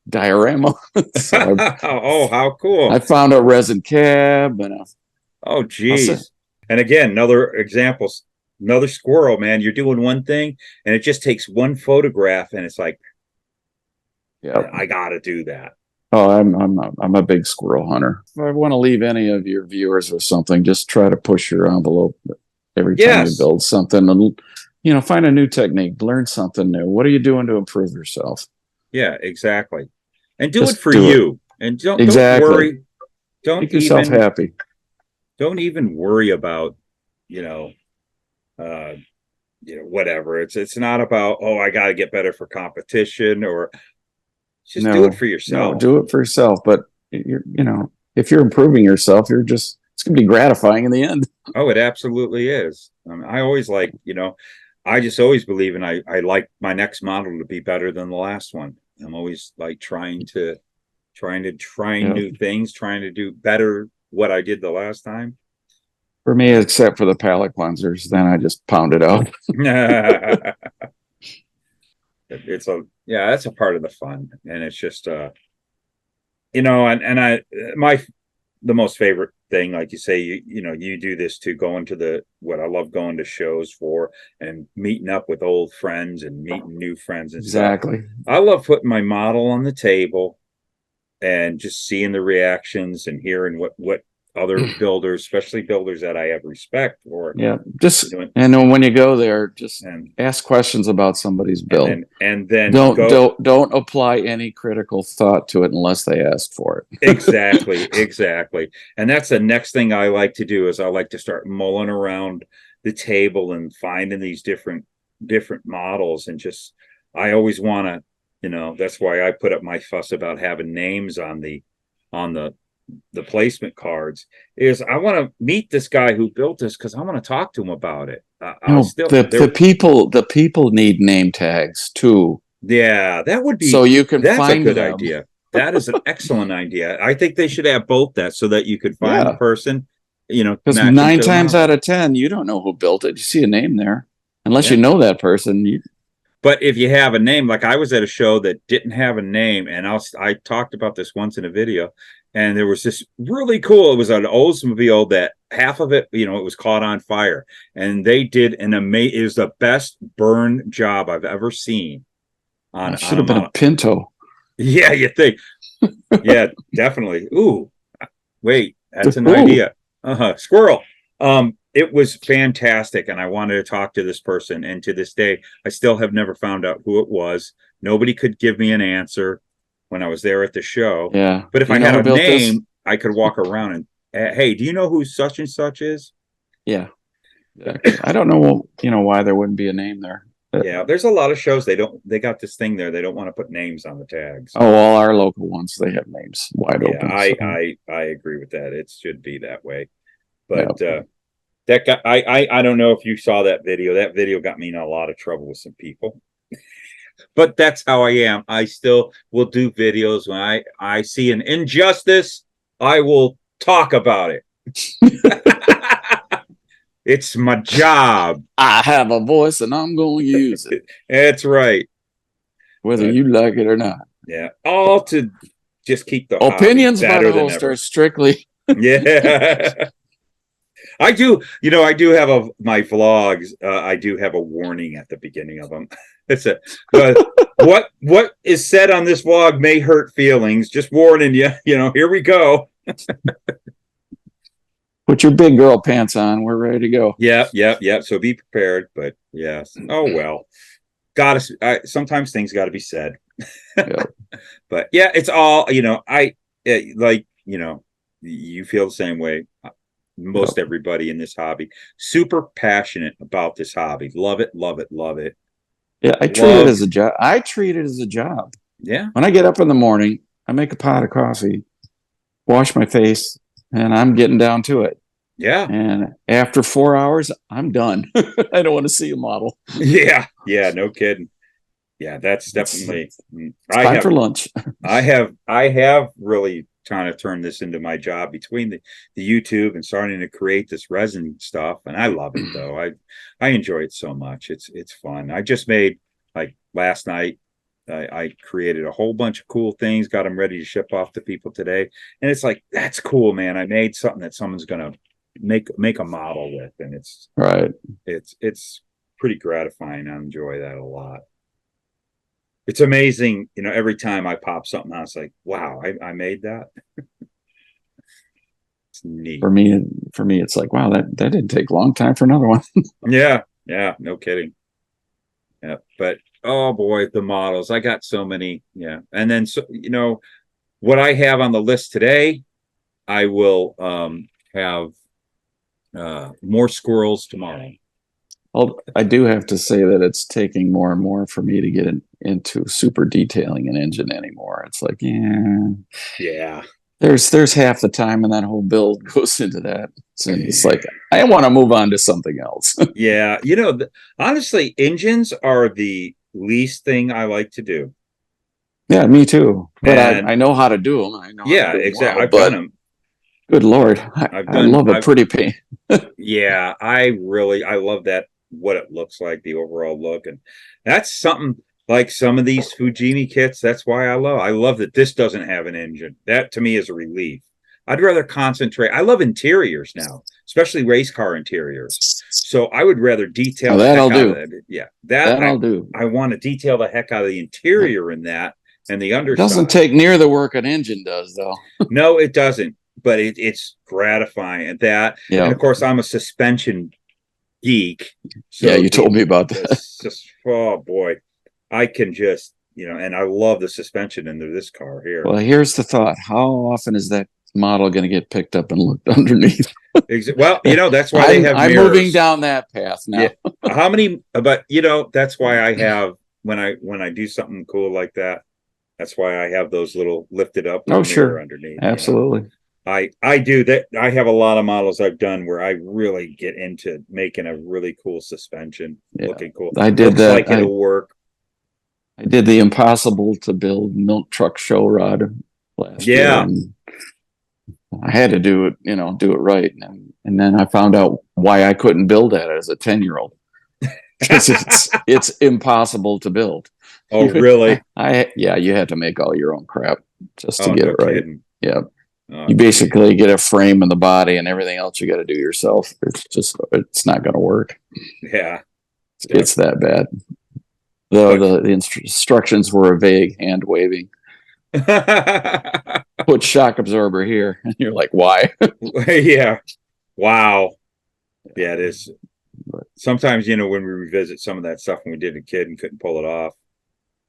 [SPEAKER 3] diorama.
[SPEAKER 1] Oh, how cool!
[SPEAKER 3] I found a resin cab and
[SPEAKER 1] oh geez. And again, another example, another squirrel, man. You're doing one thing and it just takes one photograph and it's like, I gotta do that.
[SPEAKER 3] Oh, I'm a big squirrel hunter. If I want to leave any of your viewers with something, just try to push your envelope every time you build something, and find a new technique, learn something new. What are you doing to improve yourself?
[SPEAKER 1] Yeah, exactly. And do it for you. And don't worry. Don't
[SPEAKER 3] make yourself happy.
[SPEAKER 1] Don't even worry about, whatever. It's not about, I got to get better for competition, or just do it for yourself.
[SPEAKER 3] No, do it for yourself. But if you're improving yourself, it's going to be gratifying in the end.
[SPEAKER 1] Oh, it absolutely is. I always I just always believe in, I like my next model to be better than the last one. I'm always like trying to try new things, trying to do better what I did the last time.
[SPEAKER 3] For me, except for the palette cleansers, then I just pound it out.
[SPEAKER 1] That's a part of the fun, and it's just the most favorite thing, like you say, you do this to go into what I love going to shows for, and meeting up with old friends and meeting new friends and
[SPEAKER 3] exactly
[SPEAKER 1] stuff. I love putting my model on the table and just seeing the reactions and hearing what other builders, especially builders that I have respect for.
[SPEAKER 3] Yeah, and when you go there, just ask questions about somebody's build,
[SPEAKER 1] and then
[SPEAKER 3] don't apply any critical thought to it unless they ask for it.
[SPEAKER 1] Exactly. And that's the next thing I like to do, is I like to start mulling around the table and finding these different models, and just I always want to, that's why I put up my fuss about having names on the placement cards, is I want to meet this guy who built this, because I want to talk to him about it.
[SPEAKER 3] The people need name tags too.
[SPEAKER 1] Yeah, that would be,
[SPEAKER 3] so you can
[SPEAKER 1] that's
[SPEAKER 3] find
[SPEAKER 1] a good
[SPEAKER 3] them.
[SPEAKER 1] idea. That is an excellent idea. I think they should have both, that so that you could find the person,
[SPEAKER 3] because 9 times out of 10 you don't know who built it. You see a name there, unless you know that person.
[SPEAKER 1] But if you have a name, like I was at a show that didn't have a name, and I talked about this once in a video, and there was this really cool, it was an Oldsmobile that half of it, it was caught on fire, and they did it was the best burn job I've ever seen.
[SPEAKER 3] It should have been a Pinto.
[SPEAKER 1] Yeah, you think? Yeah, definitely. Ooh, wait, that's an idea. Squirrel. It was fantastic, and I wanted to talk to this person, and to this day I still have never found out who it was. Nobody could give me an answer when I was there at the show.
[SPEAKER 3] Yeah,
[SPEAKER 1] but if I had a name, I could walk around and, hey, do you know who such and such is?
[SPEAKER 3] Yeah, I don't know why there wouldn't be a name there.
[SPEAKER 1] Yeah, there's a lot of shows they got this thing there, they don't want to put names on the tags.
[SPEAKER 3] Oh, all our local ones, they have names wide open.
[SPEAKER 1] I agree with that. It should be that way. But that guy, I don't know if you saw that video. That video got me in a lot of trouble with some people. But that's how I am. I still will do videos when I see an injustice, I will talk about it. It's my job.
[SPEAKER 3] I have a voice and I'm going to use it.
[SPEAKER 1] That's right.
[SPEAKER 3] Whether you like it or not.
[SPEAKER 1] Yeah. All to just keep the
[SPEAKER 3] opinions
[SPEAKER 1] hobby
[SPEAKER 3] by
[SPEAKER 1] better
[SPEAKER 3] the
[SPEAKER 1] than
[SPEAKER 3] host
[SPEAKER 1] ever.
[SPEAKER 3] are strictly.
[SPEAKER 1] Yeah. I do have my vlogs. I do have a warning at the beginning of them. It's what is said on this vlog may hurt feelings. Just warning you. Here we go.
[SPEAKER 3] Put your big girl pants on. We're ready to go.
[SPEAKER 1] Yeah. So be prepared. But yes. Oh well. Sometimes things got to be said.
[SPEAKER 3] Yep.
[SPEAKER 1] But yeah, it's all you feel the same way. Most everybody in this hobby, super passionate about this hobby. Love it.
[SPEAKER 3] Yeah, I treat it as a job. I treat it as a job.
[SPEAKER 1] Yeah.
[SPEAKER 3] When I get up in the morning, I make a pot of coffee, wash my face, and I'm getting down to it.
[SPEAKER 1] Yeah.
[SPEAKER 3] And after 4 hours, I'm done. I don't want to see a model.
[SPEAKER 1] Yeah. No kidding. Yeah, that's definitely.
[SPEAKER 3] It's time for lunch.
[SPEAKER 1] I have really kind of turned this into my job between the YouTube and starting to create this resin stuff, and I love it though. I enjoy it so much. It's fun. I just made, like, last night. I created a whole bunch of cool things, got them ready to ship off to people today, and it's like, that's cool, man. I made something that someone's gonna make a model with, and it's
[SPEAKER 3] right.
[SPEAKER 1] It's pretty gratifying. I enjoy that a lot. It's amazing, every time I pop something out, it's like, wow, I made that. It's neat.
[SPEAKER 3] For me, it's like, wow, that didn't take a long time for another one.
[SPEAKER 1] Yeah, no kidding. Yeah, but oh boy, the models. I got so many. Yeah. And then, so, what I have on the list today, I will have more squirrels tomorrow.
[SPEAKER 3] Well, I do have to say that it's taking more and more for me to get into super detailing an engine anymore. It's like,
[SPEAKER 1] yeah.
[SPEAKER 3] There's half the time in that whole build goes into that. So it's like, I want to move on to something else.
[SPEAKER 1] Yeah. Honestly, engines are the least thing I like to do.
[SPEAKER 3] Yeah, me too. But I know how to do them. I know.
[SPEAKER 1] Yeah, exactly.
[SPEAKER 3] Well,
[SPEAKER 1] I've done them.
[SPEAKER 3] Good Lord. I love a pretty paint.
[SPEAKER 1] Yeah, I love that, what it looks like, the overall look. And that's something like some of these Fujimi kits. That's why I love that this doesn't have an engine. That to me is a relief. I'd rather concentrate. I love interiors now, especially race car interiors. So I would rather detail the heck out of it. Yeah, that'll do. I want to detail the heck out of the interior in that, and the underside.
[SPEAKER 3] It doesn't take near the work an engine does, though.
[SPEAKER 1] No, it doesn't. But it's gratifying at that. Yeah. And of course, I'm a suspension geek.
[SPEAKER 3] So yeah, you told me about that.
[SPEAKER 1] Just, oh boy, I can just, and I love the suspension into this car here.
[SPEAKER 3] Well, here's the thought: how often is that model going to get picked up and looked underneath?
[SPEAKER 1] Well, that's why they have.
[SPEAKER 3] I'm moving down that path now.
[SPEAKER 1] Yeah. How many? But that's why I have when I do something cool like that. That's why I have those little lifted up.
[SPEAKER 3] Oh, sure,
[SPEAKER 1] underneath.
[SPEAKER 3] Absolutely.
[SPEAKER 1] I do that. I have a lot of models I've done where I really get into making a really cool suspension looking cool.
[SPEAKER 3] I did
[SPEAKER 1] Looks
[SPEAKER 3] that.
[SPEAKER 1] Like it'll work.
[SPEAKER 3] I did the impossible to build milk truck show rod last year. And I had to do it, do it right. And then I found out why I couldn't build that as a 10-year-old. It's impossible to build.
[SPEAKER 1] Oh, really?
[SPEAKER 3] You had to make all your own crap just to get it right.
[SPEAKER 1] Kidding.
[SPEAKER 3] Yeah. You basically get a frame in the body and everything else you got to do yourself. It's not going to work.
[SPEAKER 1] Yeah.
[SPEAKER 3] It's that bad. The instructions were vague, hand waving. Put shock absorber here. And you're like, why?
[SPEAKER 1] Yeah. Wow. Yeah, it is. Sometimes, when we revisit some of that stuff when we did a kid and couldn't pull it off.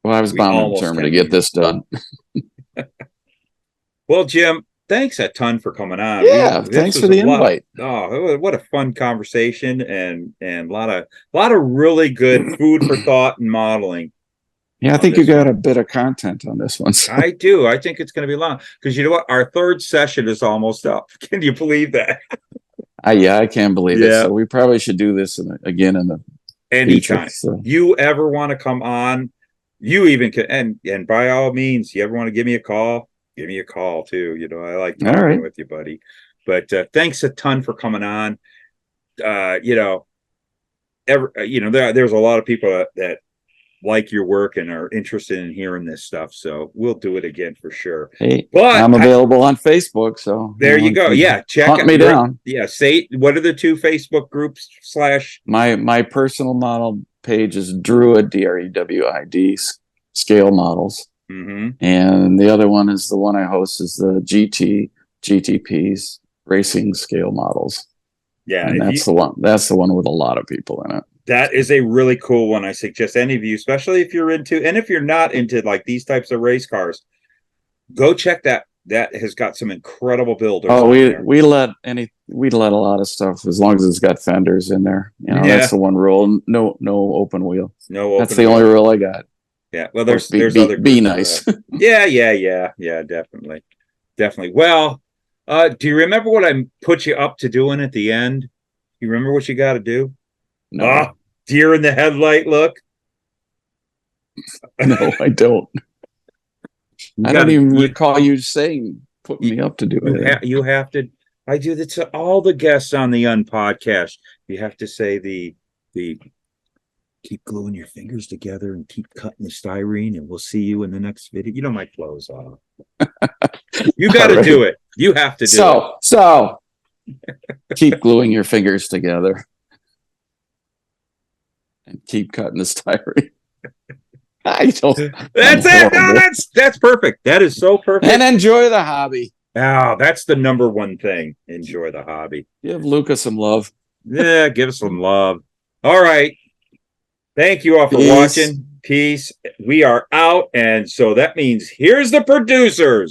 [SPEAKER 3] Well, I was bound and determined to get this done.
[SPEAKER 1] Well, Jim, thanks a ton for coming on.
[SPEAKER 3] Yeah, thanks for the invite.
[SPEAKER 1] What a fun conversation, and a lot of really good food for thought and modeling.
[SPEAKER 3] Yeah, I think you got a bit of content on this one. So.
[SPEAKER 1] I do. I think it's going to be long because you know what? Our third session is almost up. Can you believe that?
[SPEAKER 3] I can't believe it. So we probably should do this again in the
[SPEAKER 1] anytime.
[SPEAKER 3] Future, so.
[SPEAKER 1] You ever want to come on? You even can, and by all means, you ever want to give me a call? Give me a call too. I like talking with you, buddy. But thanks a ton for coming on. there's a lot of people that like your work and are interested in hearing this stuff. So we'll do it again for sure.
[SPEAKER 3] Hey,
[SPEAKER 1] but
[SPEAKER 3] I'm available on Facebook. So
[SPEAKER 1] there you go. Yeah.
[SPEAKER 3] Hunt me down.
[SPEAKER 1] Yeah. Say, what are the two Facebook groups /
[SPEAKER 3] my personal model page is Druid, DREWID, scale models.
[SPEAKER 1] Mm-hmm.
[SPEAKER 3] And the other one is the one I host is the GTPs, racing scale models.
[SPEAKER 1] Yeah.
[SPEAKER 3] And that's the one with a lot of people in it.
[SPEAKER 1] That is a really cool one. I suggest any of you, especially if you're into, and if you're not into like these types of race cars, go check that. That has got some incredible builders.
[SPEAKER 3] Oh, we let a lot of stuff as long as it's got fenders in there. That's the one rule. No open wheel. That's the only rule I got.
[SPEAKER 1] Yeah. Well, there's other.
[SPEAKER 3] Be nice.
[SPEAKER 1] Yeah. Definitely. Well, do you remember what I put you up to doing at the end? You remember what you got to do?
[SPEAKER 3] No.
[SPEAKER 1] Deer in the headlight look.
[SPEAKER 3] No, I don't. I don't even recall you saying put me up to do it.
[SPEAKER 1] You have to. I do that to all the guests on the Unpodcast. You have to say the keep gluing your fingers together and keep cutting the styrene, and we'll see you in the next video. You know my clothes off. You got to do it. You have to do it.
[SPEAKER 3] So keep gluing your fingers together. And keep cutting the styrene.
[SPEAKER 1] That's it. No, that's perfect. That is so perfect.
[SPEAKER 3] And enjoy the hobby.
[SPEAKER 1] Oh, that's the number one thing. Enjoy the hobby.
[SPEAKER 3] Give Luka some love.
[SPEAKER 1] Yeah, give us some love. All right. Thank you all for watching. Peace. We are out. And so that means here's the producers.